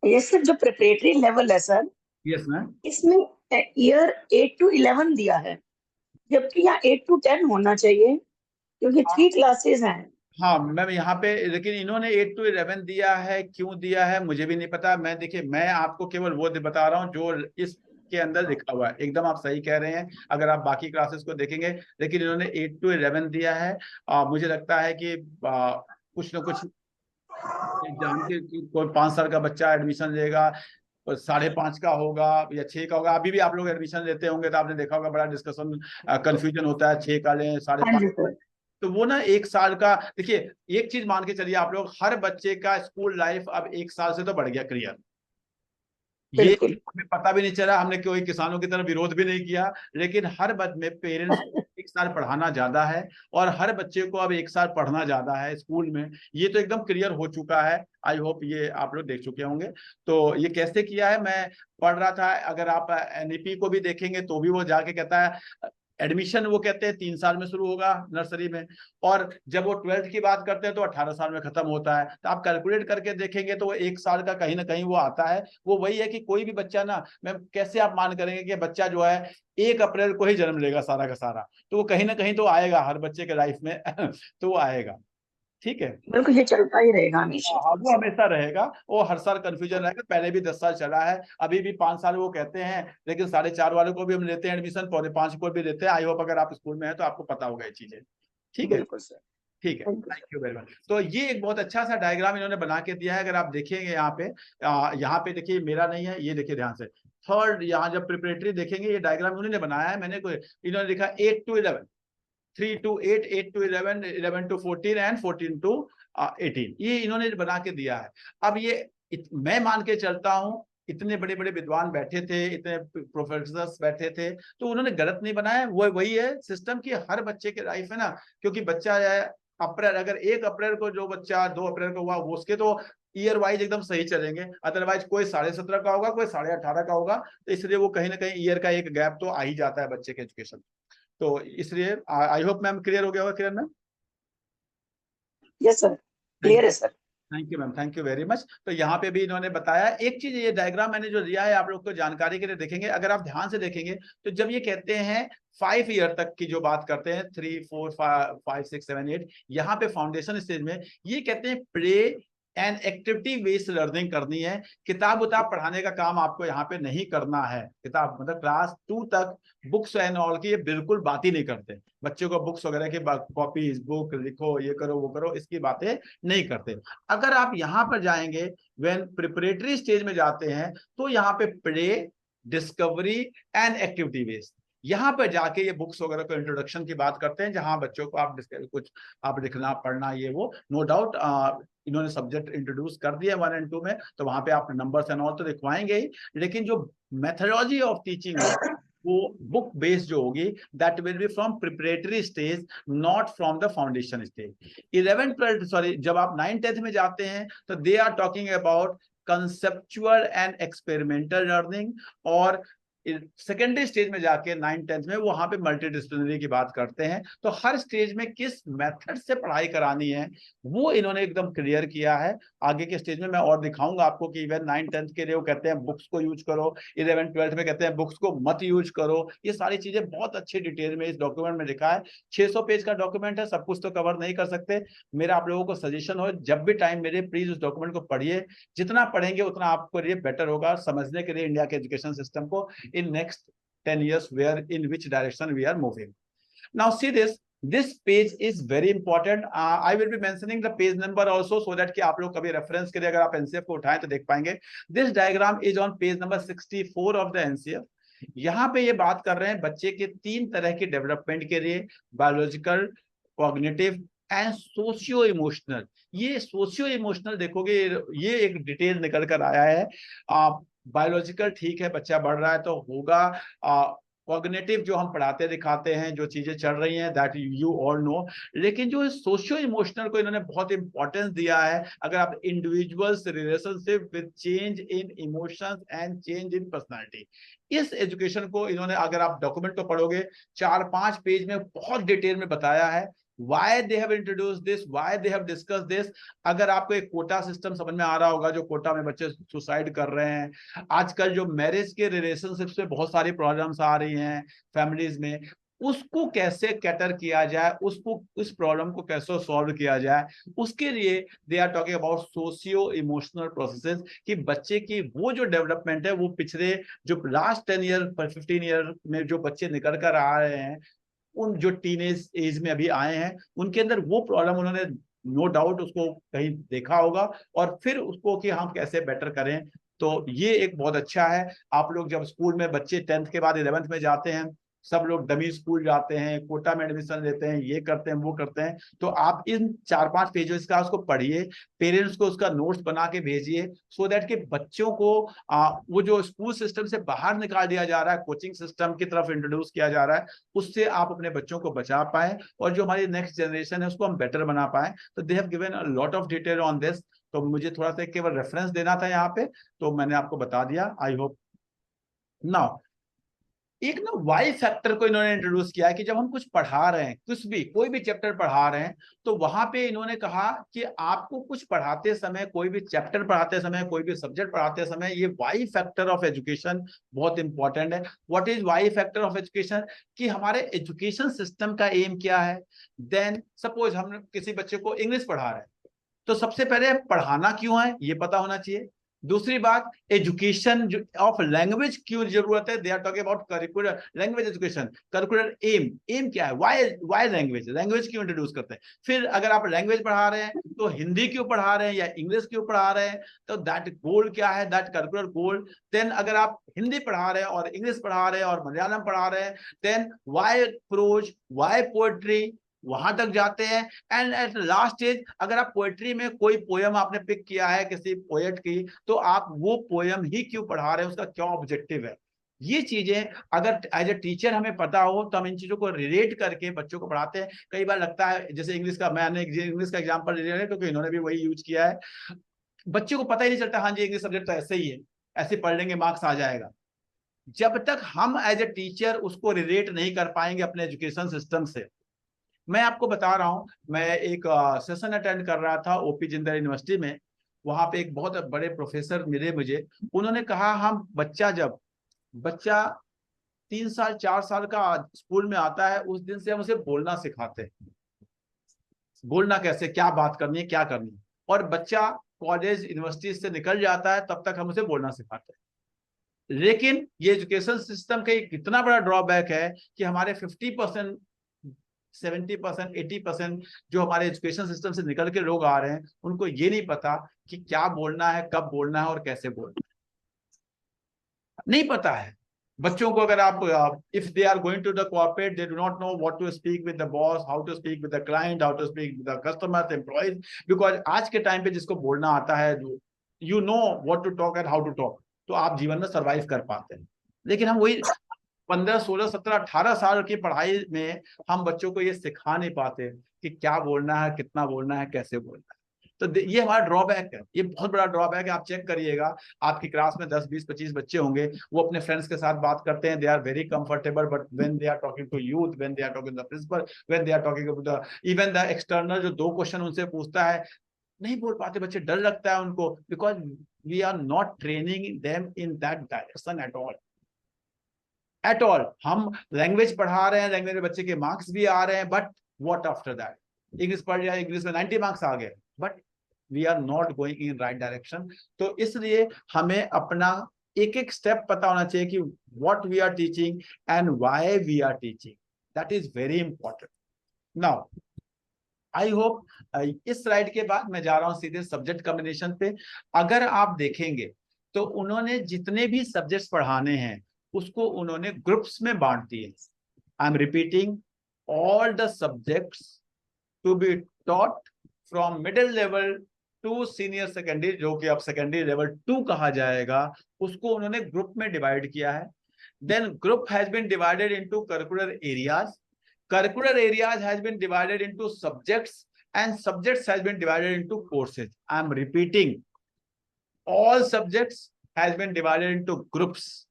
Speaker 3: Yes sir, जो प्रिपरेटरी लेवल है सर,
Speaker 1: यस मैम।
Speaker 3: इसमें ईयर 8 to 11 दिया है, जबकि यहाँ 8 to 10 होना चाहिए, क्योंकि 3 क्लासेस हैं।
Speaker 1: हाँ मैम, यहाँ पे लेकिन इन्होंने 8 to 11 दिया है, क्यों दिया है मुझे भी नहीं पता। मैं देखिए, मैं आपको केवल वो बता रहा हूँ जो इस के अंदर लिखा हुआ है। एकदम आप सही कह रहे हैं, अगर आप बाकी क्लासेस को देखेंगे, लेकिन इन्होंने 8 to 11 दिया है। मुझे लगता है कि कुछ ना कुछ एग्जाम के, कोई 5 साल का बच्चा एडमिशन लेगा, 5.5 का होगा या 6 का होगा। अभी भी आप लोग एडमिशन लेते होंगे तो आपने देखा होगा, बड़ा डिस्कशन कंफ्यूजन होता है, 6 का लें,
Speaker 3: हाँ
Speaker 1: 5.5।
Speaker 3: जी सर।
Speaker 1: तो वो ना 1 साल का, देखिए एक चीज मान के चलिए आप लोग, हर बच्चे का स्कूल लाइफ अब 1 साल से तो बढ़ गया क्लियर। ये
Speaker 3: बिल्कुल।
Speaker 1: हमें पता भी नहीं चला, हमने कोई किसानों की तरफ विरोध भी नहीं किया, लेकिन हर बच्चे में पेरेंट्स 1 साल पढ़ाना ज्यादा है और हर बच्चे को अब 1 साल पढ़ना ज्यादा है स्कूल में। ये तो एकदम क्लियर हो चुका है। आई होप ये आप लोग देख चुके होंगे। तो ये कैसे किया है, मैं पढ़ रहा था, अगर आप NEP को भी देखेंगे तो भी वो जाके कहता है एडमिशन, वो कहते हैं 3 साल में शुरू होगा नर्सरी में, और जब वो 12th की बात करते हैं तो 18 साल में खत्म होता है। तो आप कैलकुलेट करके देखेंगे तो वो 1 साल का कहीं ना कहीं वो आता है। वो वही है कि कोई भी बच्चा ना, मैं कैसे आप मान करेंगे कि बच्चा जो है 1 अप्रैल को ही जन्म लेगा सारा का सारा, तो वो कहीं ना कहीं तो आएगा हर बच्चे के लाइफ में तो वो आएगा। ठीक है,
Speaker 3: बिल्कुल, ये चलता ही रहेगा हमेशा।
Speaker 1: हाँ वो हमेशा रहेगा, वो हर साल कंफ्यूजन रहेगा। पहले भी 10 साल चला है, अभी भी 5 साल वो कहते हैं, लेकिन 4.5 वालों को भी हम लेते हैं एडमिशन, 4.5 को भी लेते हैं। आई होप अगर आप स्कूल में है तो आपको पता होगा ये चीजें। ठीक है,
Speaker 3: बिल्कुल सर।
Speaker 1: ठीक है,
Speaker 3: thank you.
Speaker 1: Thank you very much. तो ये एक बहुत अच्छा सा डायग्राम इन्होंने बना के दिया है, अगर आप देखेंगे यहाँ पे देखिए, मेरा नहीं है ये, देखिए ध्यान से। थर्ड, यहाँ जब प्रिपरेटरी देखेंगे, ये डायग्राम उन्होंने बनाया है, मैंने कोई, इन्होंने लिखा 8 to 11, 3 to 8, 8 to 11, 11 to 14 and 14 to 18, ये इन्होंने बना के दिया है। अब ये मैं मान के चलता हूँ, इतने बड़े बड़े विद्वान बैठे थे, इतने प्रोफेसर्स बैठे थे, तो उन्होंने गलत नहीं बनाया। वो वही है सिस्टम की हर बच्चे के लाइफ है ना, क्योंकि बच्चा है अप्रैल, अगर 1 अप्रैल को जो बच्चा 2 अप्रैल को हुआ, वो उसके तो ईयर वाइज एकदम सही चलेंगे। अदरवाइज कोई 17.5 का होगा, कोई 18.5 का होगा, तो इसलिए वो कहीं ना कहीं ईयर का एक गैप तो आ ही जाता है बच्चे के एजुकेशन। तो इसलिए आई होप मैम क्लियर हो गया होगा। किरण मैम,
Speaker 3: यस सर, क्लियर है sir.
Speaker 1: Thank you ma'am, thank you very much. तो यहाँ पे भी इन्होंने बताया एक चीज, ये डायग्राम मैंने जो दिया है आप लोग को जानकारी के लिए देखेंगे, अगर आप ध्यान से देखेंगे तो जब ये कहते हैं 5 ईयर तक की जो बात करते हैं, 3, 4, 5, 6, 7, 8, यहाँ पे फाउंडेशन स्टेज में ये कहते हैं play and activity based learning करनी है। किताब उताब पढ़ाने का काम आपको यहाँ पे नहीं करना है। किताब मतलब क्लास 2 तक बुक्स एंड ऑल की ये बिल्कुल बात ही नहीं करते। बच्चों को बुक्स वगैरह की कॉपीज, बुक लिखो, ये करो वो करो, इसकी बातें नहीं करते। अगर आप यहाँ पर जाएंगे, व्हेन प्रिपरेटरी स्टेज में जाते हैं, तो यहाँ पे play, discovery and activity based, यहाँ पर जाके ये बुक्स वगैरह को इंट्रोडक्शन की बात करते हैं, जहां बच्चों को आप कुछ आप लिखना पढ़ना, ये वो नो डाउट इन्होंने सब्जेक्ट इंट्रोड्यूस कर दिया 1 and 2 में, तो वहां पे आप नंबर्स एंड ऑल तो लिखवाएंगे ही, लेकिन जो मेथोडोलॉजी ऑफ टीचिंग वो बुक बेस्ड जो होगी, that will be from preparatory stage, not from the foundation stage. 11 12 sorry, जब आप 9 10th में जाते हैं तो they are talking about conceptual and experimental learning, और सेकेंडरी स्टेज में जाके 9th-10th में वहां पे मल्टीडिसिप्लिनरी की बात करते हैं। तो हर स्टेज में किस मेथड से पढ़ाई करानी है वो इन्होंने एकदम क्लियर किया है। आगे के स्टेज में मैं और दिखाऊंगा आपको कि इवन 9th-10th के लिए वो कहते हैं बुक्स को यूज करो, 11th-12th में कहते हैं बुक्स को मत यूज करो। ये सारी चीजें बहुत अच्छी डिटेल में इस डॉक्यूमेंट में लिखा है। 600 पेज का डॉक्यूमेंट है, सब कुछ तो कवर नहीं कर सकते। मेरा आप लोगों को सजेशन हो, जब भी टाइम मिले प्लीज उस डॉक्यूमेंट को पढ़िए। जितना पढ़ेंगे उतना आपको लिए बेटर होगा समझने के लिए इंडिया के एजुकेशन सिस्टम को in next 10 years, where in which direction we are moving. Now see this page is very important. I will be mentioning the page number also so that कि आप लोग कभी रेफरेंस के लिए अगर आप एनसीएफ को उठाएं तो देख पाएंगे। This diagram is on page number 64 of the NCF. यहाँ पे ये बात कर रहे हैं बच्चे के 3 तरह के डेवलपमेंट के लिए, biological, cognitive and socio emotional. ये सोशियो इमोशनल देखोगे ये एक डिटेल निकल कर आया है। बायोलॉजिकल ठीक है, बच्चा बढ़ रहा है तो होगा। कॉग्निटिव जो हम पढ़ाते दिखाते हैं, जो चीजें चल रही हैं दैट यू ऑल नो। लेकिन जो सोशियो इमोशनल को इन्होंने बहुत इंपॉर्टेंस दिया है। अगर आप individuals relationship with change in emotions and change in personality, इस एजुकेशन को इन्होंने, अगर आप डॉक्यूमेंट को पढ़ोगे 4-5 पेज में बहुत डिटेल में बताया है। Why they have introduced this, why they have discussed this। अगर आपको एक कोटा सिस्टम समझ में आ रहा होगा, जो कोटा में बच्चे सुसाइड कर रहे हैं, आजकल जो मैरिज के रिलेशनशिप से बहुत सारी प्रॉब्लम्स आ रही हैं फैमिलीज में, उसको कैसे कैटर किया जाए, उसको उस प्रॉब्लम को कैसे सॉल्व किया जाए, उसके लिए they are talking about socio emotional processes. कि बच्चे की वो जो डेवलपमेंट है वो पिछले जो लास्ट 10 ईयर 15 ईयर में जो बच्चे निकल कर आ रहे हैं, उन जो टीनेज एज में अभी आए हैं, उनके अंदर वो प्रॉब्लम उन्होंने नो डाउट उसको कहीं देखा होगा और फिर उसको कि हम कैसे बेटर करें। तो ये एक बहुत अच्छा है। आप लोग जब स्कूल में बच्चे 10th के बाद 11th में जाते हैं, सब लोग डमी स्कूल जाते हैं, कोटा में एडमिशन लेते हैं, ये करते हैं वो करते हैं, तो आप इन 4-5 पेजेस का उसको पढ़िए, पेरेंट्स को उसका नोट्स बना के भेजिए सो दैट कि बच्चों को वो जो स्कूल सिस्टम से बाहर निकाल दिया जा रहा है, कोचिंग सिस्टम की तरफ इंट्रोड्यूस किया जा रहा है, उससे आप अपने बच्चों को बचा पाए और जो हमारी नेक्स्ट जनरेशन है उसको हम बेटर बना पाए। तो they have given a lot of detail on this. तो मुझे थोड़ा सा केवल रेफरेंस देना था यहाँ पे, तो मैंने आपको बता दिया। आई होप नाउ एक ना वाई फैक्टर को इन्होंने इंट्रोड्यूस किया है कि जब हम कुछ पढ़ा रहे हैं, कुछ भी कोई भी चैप्टर पढ़ा रहे हैं, तो वहां पे इन्होंने कहा कि आपको कुछ पढ़ाते समय, कोई भी चैप्टर पढ़ाते समय, कोई भी सब्जेक्ट पढ़ाते समय, ये वाई फैक्टर ऑफ एजुकेशन बहुत इंपॉर्टेंट है। What is Y factor of education? कि हमारे एजुकेशन सिस्टम का एम क्या है। देन सपोज हम किसी बच्चे को इंग्लिश पढ़ा रहे हैं, तो सबसे पहले पढ़ाना क्यों है ये पता होना चाहिए। दूसरी बात, एजुकेशन ऑफ लैंग्वेज क्यों जरूरत है। They are talking about curricular language education, curricular aim क्या है, व्हाई लैंग्वेज क्यों इंट्रोड्यूस करते हैं। फिर अगर आप लैंग्वेज पढ़ा रहे हैं तो हिंदी क्यों पढ़ा रहे हैं या इंग्लिश क्यों पढ़ा रहे हैं, तो दैट गोल क्या है, दैट करिकुलर गोल। देन अगर आप हिंदी पढ़ा रहे हैं और इंग्लिश पढ़ा रहे हैं और मलयालम पढ़ा रहे हैं, then why prose, why poetry, वहां तक जाते हैं। एंड एट लास्ट स्टेज, अगर आप पोएट्री में कोई पोयम आपने पिक किया है किसी पोएट की, तो आप वो पोयम ही क्यों पढ़ा रहे हैं, उसका क्या ऑब्जेक्टिव है। ये चीजें अगर एज ए टीचर हमें पता हो तो हम इन चीजों को रिलेट करके बच्चों को पढ़ाते हैं। कई बार लगता है, जैसे इंग्लिश का, मैंने इंग्लिश का एग्जाम्पल ले लिया है क्योंकि इन्होंने भी वही यूज किया है। बच्चों को पता ही नहीं चलता, हाँ जी इंग्लिश सब्जेक्ट तो ऐसे ही है, ऐसे पढ़ लेंगे मार्क्स आ जाएगा। जब तक हम एज ए टीचर उसको रिलेट नहीं कर पाएंगे अपने एजुकेशन सिस्टम से। मैं आपको बता रहा हूं, मैं एक सेशन अटेंड कर रहा था ओपी जिंदल यूनिवर्सिटी में। वहां पे एक बहुत बड़े प्रोफेसर मिले मुझे। उन्होंने कहा हम जब बच्चा 3 साल 4 साल का स्कूल में आता है, उस दिन से हम उसे बोलना सिखाते हैं। बोलना कैसे, क्या बात करनी है, क्या करनी है। और बच्चा कॉलेज यूनिवर्सिटी से निकल जाता है, तब तक हम उसे बोलना सिखाते हैं। लेकिन ये एजुकेशन सिस्टम का एक इतना बड़ा ड्रॉबैक है कि हमारे 50%, 70%, 80% जो हमारे एजुकेशन सिस्टम से निकल के लोग आ रहे हैं, उनको ये नहीं पता कि क्या बोलना है, कब बोलना है और कैसे बोलना है, नहीं पता है। बच्चों को अगर आप if they are going to the corporate, they do not know what to speak with the boss, how to speak with the client, how to speak with the customers, employees. Because आज के time पे जिसको बोलना आता है, you know what to talk and how to talk, तो आप जीवन में सर्वाइव कर पाते हैं। लेकिन हम वही 15, 16, 17, 18 साल की पढ़ाई में हम बच्चों को ये सिखा नहीं पाते कि क्या बोलना है, कितना बोलना है, कैसे बोलना है। तो ये हमारा ड्रॉबैक है, ये बहुत बड़ा ड्रॉबैक है। आप चेक करिएगा, आपकी क्लास में 10 20 25 बच्चे होंगे, वो अपने फ्रेंड्स के साथ बात करते हैं, they are very comfortable, but when they are talking to youth, when they are talking to the principal, when they are talking to the even the external, जो 2 क्वेश्चन उनसे पूछता है, नहीं बोल पाते बच्चे, डर लगता है उनको, because we are not training them in that direction at all. हम लैंग्वेज पढ़ा रहे हैं, लैंग्वेज में बच्चे के मार्क्स भी आ रहे हैं, but what after that, English पढ़ लिया, इंग्लिश में 90 मार्क्स आ गए, but we are not going in right direction. तो इसलिए हमें अपना एक एक स्टेप पता होना चाहिए कि what we are teaching and why we are teaching, that is very important. Now I hope इस स्लाइड के बाद मैं जा रहा हूं सीधे सब्जेक्ट कॉम्बिनेशन पे। अगर आप देखेंगे तो उन्होंने जितने भी सब्जेक्ट्स पढ़ाने हैं उसको उन्होंने ग्रुप्स में बांट दिए। I am repeating, all the subjects to be taught from middle level to senior secondary, जो कि अब सेकेंडरी लेवल 2 कहा जाएगा, उसको उन्होंने ग्रुप में डिवाइड किया है। Then group has been divided into curricular areas, curricular areas has been divided into subjects, and subjects has been divided into courses. I am repeating, all subjects has been divided into groups.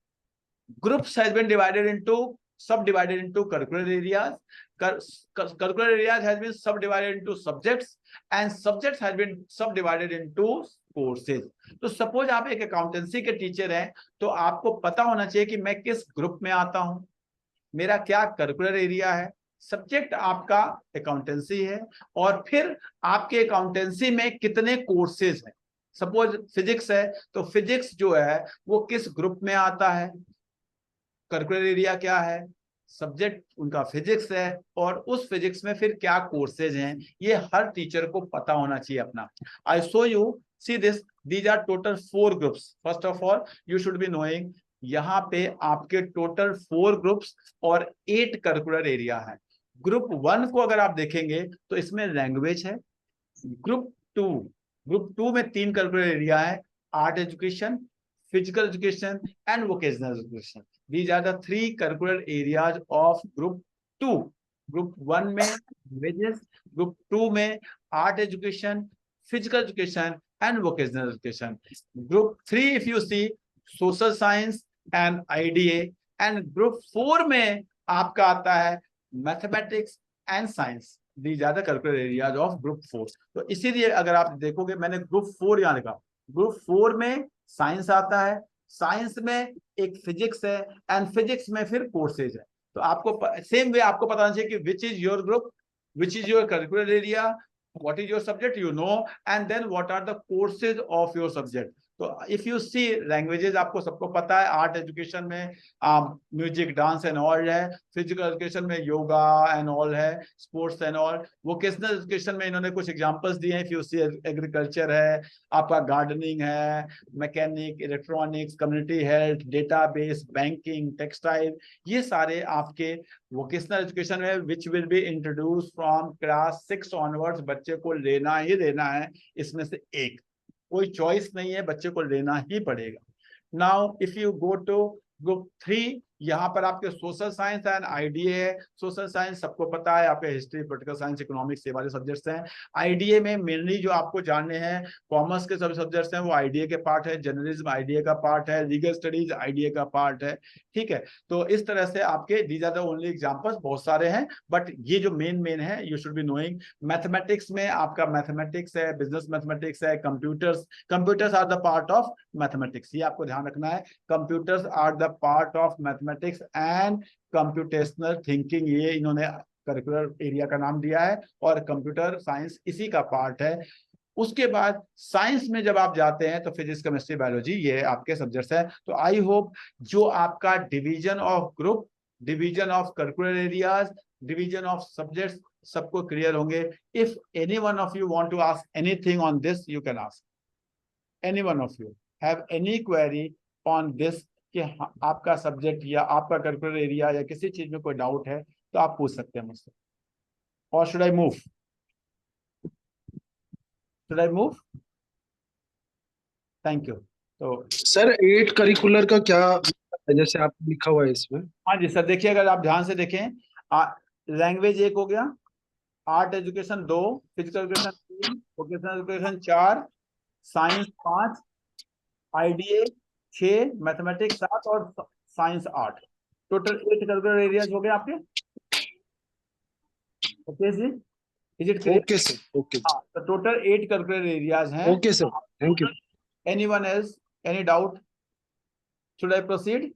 Speaker 1: Groups has been divided into subdivided into curricular areas. Curricular areas has been subdivided into subjects, and subjects has been subdivided into courses. तो suppose आप एक accountancy के teacher हैं, तो आपको पता होना चाहिए कि मैं किस ग्रुप में आता हूं, मेरा क्या करिकुलर एरिया है, सब्जेक्ट आपका अकाउंटेंसी है, और फिर आपके अकाउंटेंसी में कितने कोर्सेज हैं। सपोज फिजिक्स है, तो फिजिक्स जो है वो किस ग्रुप में आता है, करिकुलर एरिया क्या है, सब्जेक्ट उनका फिजिक्स है, और उस फिजिक्स में फिर क्या कोर्सेज हैं, ये हर टीचर को पता होना चाहिए अपना। I show you, see this, these are total 4 groups. First of all you should be knowing, यहाँ पे आपके टोटल 4 ग्रुप्स और 8 करिकुलर एरिया है। ग्रुप 1 को अगर आप देखेंगे तो इसमें लैंग्वेज है। ग्रुप 2 में 3 करिकुलर एरिया है, art education, physical education and vocational education. These are the 3 curricular areas of group 2. Group 1 में languages, group 2 में art education, physical education and vocational education. Group 3 if you see social science and IDA, and group 4 में आपका आता है mathematics and science. These are the curricular areas of group 4. तो इसीलिए अगर आप देखोगे मैंने group 4 यहाँ लिखा, group 4 में साइंस आता है, साइंस में एक फिजिक्स है, एंड फिजिक्स में फिर कोर्सेज है। तो आपको सेम वे आपको पता होना चाहिए कि which is your group, which is your curricular area, what is your subject, you know, and then what are the courses of your subject. तो इफ यू सी लैंग्वेजेस आपको सबको पता है, आर्ट एजुकेशन में म्यूजिक डांस एंड ऑल है, physical education में yoga and all है, sports and all. Vocational education में इन्होंने कुछ एग्जांपल्स दिए हैं, इफ यू सी एग्रीकल्चर है, आपका गार्डनिंग है, mechanic, electronics, community health, database, banking, textile, ये सारे आपके वोकेशनल एजुकेशन में which will be introduce from class 6 onwards. बच्चे को लेना ही लेना है, इसमें से एक, कोई चॉइस नहीं है, बच्चे को लेना ही पड़ेगा। Now if you go to group 3, यहाँ पर आपके सोशल साइंस एंड आईडीए है। सोशल साइंस सबको पता है, आपके हिस्ट्री, पॉलिटिकल साइंस, इकोनॉमिक्स, ये वाले सब्जेक्ट्स हैं। आईडीए में मेनली जो आपको जानने हैं, कॉमर्स के सभी सब्जेक्ट्स हैं वो आईडीए के पार्ट है, जर्नलिज्म आईडीए का पार्ट है, लीगल स्टडीज आईडीए का पार्ट है, ठीक है। तो इस तरह से आपके these are the only examples, बहुत सारे हैं बट ये जो मेन है you should be knowing. Mathematics में आपका मैथमेटिक्स है, बिजनेस मैथमेटिक्स है, computers are the part of mathematics, ये आपको ध्यान रखना है। Computers are the part of mathematics and computational thinking, ये इन्होंने करिकुलर एरिया का नाम दिया है, और कंप्यूटर साइंस इसी का पार्ट है। उसके बाद साइंस में जब आप जाते हैं तो फिजिक्स, केमिस्ट्री, बायोलॉजी, ये आपके सब्जेक्ट्स हैं। तो आई होप जो आपका division of group, division of curricular areas, division of subjects सबको क्लियर होंगे। If any one of you want to ask anything on this, you can ask. Any one of you have any query on this, कि आपका subject या आपका curricular area या किसी चीज में कोई डाउट है तो आप पूछ सकते हैं मुझसे। और should I move? Should I move? Thank you. तो
Speaker 4: सर 8 करिकुलर का क्या है, जैसे आप लिखा हुआ है इसमें?
Speaker 1: हाँ जी सर, देखिए अगर आप ध्यान से देखें, लैंग्वेज 1 हो गया, art education 2, physical education 3, vocational education 4, science 5, IDA 6, mathematics 7 और साइंस 8। टोटल 8 करिकुलर एरियाज हो गए आपके। ओके जी, is it clear?
Speaker 4: Okay sir, okay
Speaker 1: हाँ, तो टोटल 8 करिकुलर एरियाज हैं।
Speaker 4: Okay sir, thank you.
Speaker 1: Anyone else, any doubt? Should I proceed?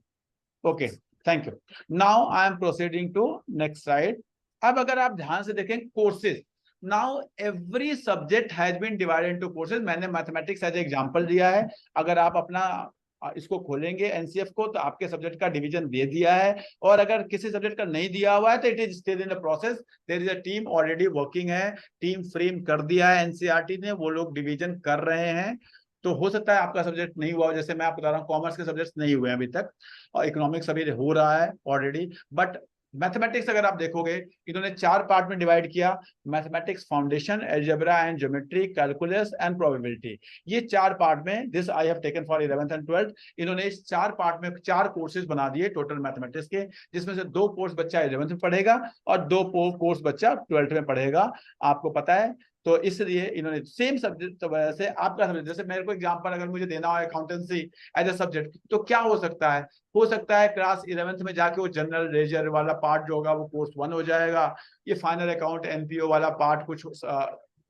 Speaker 1: Okay, thank you. Now I am proceeding to next slide. अब अगर आप ध्यान से देखें courses, now every subject has been divided into courses. मैंने mathematics as example दिया है। अगर आप अपना इसको खोलेंगे एनसीएफ को, तो आपके सब्जेक्ट का डिवीजन दे दिया है। और अगर किसी सब्जेक्ट का नहीं दिया हुआ है तो it is still in the process. There is a team already working है, टीम फ्रेम कर दिया है एनसीईआरटी ने, वो लोग डिवीजन कर रहे हैं। तो हो सकता है आपका सब्जेक्ट नहीं हुआ हो, जैसे मैं आपको बता रहा हूँ कॉमर्स के सब्जेक्ट्स नहीं हुए हैं अभी तक, और इकोनॉमिक्स अभी हो रहा है ऑलरेडी। बट मैथमेटिक्स अगर आप देखोगे, इन्होंने 4 पार्ट में डिवाइड किया, mathematics foundation, algebra and geometry, calculus and probability. ये 4 पार्ट में, this I have taken for 11th and 12th। इन्होंने इस 4 पार्ट में 4 कोर्सेज बना दिए टोटल मैथमेटिक्स के, जिसमें से 2 कोर्स बच्चा 11th में पढ़ेगा और 2 कोर्स बच्चा 12th में पढ़ेगा। आपको पता है, तो इसलिए इन्होंने सेम सब्जेक्ट, तो वजह से आपका सब्जेक्ट, जैसे मेरे को एग्जांपल अगर मुझे देना हो अकाउंटेंसी एज ए सब्जेक्ट, तो क्या हो सकता है? हो सकता है क्लास 11th में जाके वो जनरल लेजर वाला पार्ट जो होगा वो कोर्स 1 हो जाएगा, ये फाइनल अकाउंट एनपीओ वाला पार्ट कुछ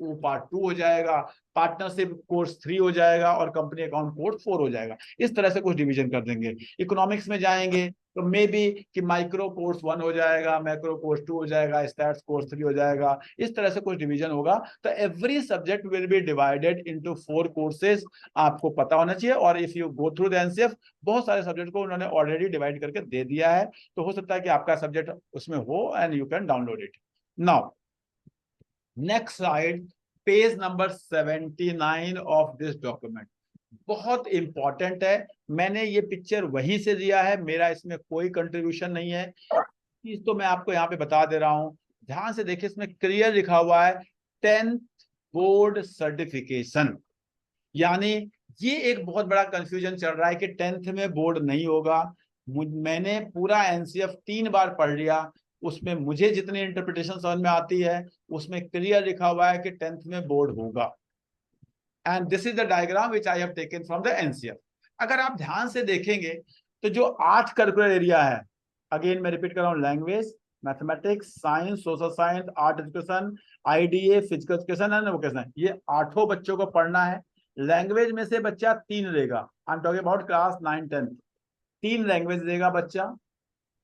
Speaker 1: वो पार्ट 2 हो जाएगा, पार्टनरशिप कोर्स 3 हो जाएगा और कंपनी अकाउंट कोर्स 4 हो जाएगा। इस तरह से कुछ डिवीजन कर देंगे। इकोनॉमिक्स में जाएंगे तो मे बी कि माइक्रो कोर्स 1 हो जाएगा, मैक्रो कोर्स 2 हो जाएगा, स्टैट्स कोर्स 3 हो जाएगा। इस तरह से कुछ डिवीजन होगा। तो every subject will be divided into 4 courses, आपको पता होना चाहिए। और if you go through the NCF, बहुत सारे सब्जेक्ट को उन्होंने ऑलरेडी डिवाइड करके दे दिया है, तो हो सकता है कि आपका सब्जेक्ट उसमें हो and you can download it. Now next slide, page number 79 of this document, बहुत इंपॉर्टेंट है। मैंने ये पिक्चर वहीं से दिया है, मेरा इसमें कोई कंट्रीब्यूशन नहीं है। चीज तो मैं आपको यहाँ पे बता दे रहा हूं, ध्यान से देखिए, इसमें क्लियर लिखा हुआ है 10th बोर्ड सर्टिफिकेशन। यानी ये एक बहुत बड़ा कंफ्यूजन चल रहा है कि 10th में बोर्ड नहीं होगा। मैंने पूरा एनसीएफ 3 बार पढ़ लिया, उसमें मुझे जितनी इंटरप्रिटेशन समझ में आती है उसमें क्लियर लिखा हुआ है कि 10th में बोर्ड होगा। And this is the diagram which I have taken from the NCF. अगर आप ध्यान से देखेंगे तो जो 8 करिकुलर एरिया है, अगेन मैं रिपीट कर रहा हूँ, language, mathematics, science, social science, art education, IDA, physical education and vocational, ये 8 बच्चों को पढ़ना है। लैंग्वेज में से बच्चा 3 लेगा, I am talking about class 9, 10th। 3 language लेगा बच्चा,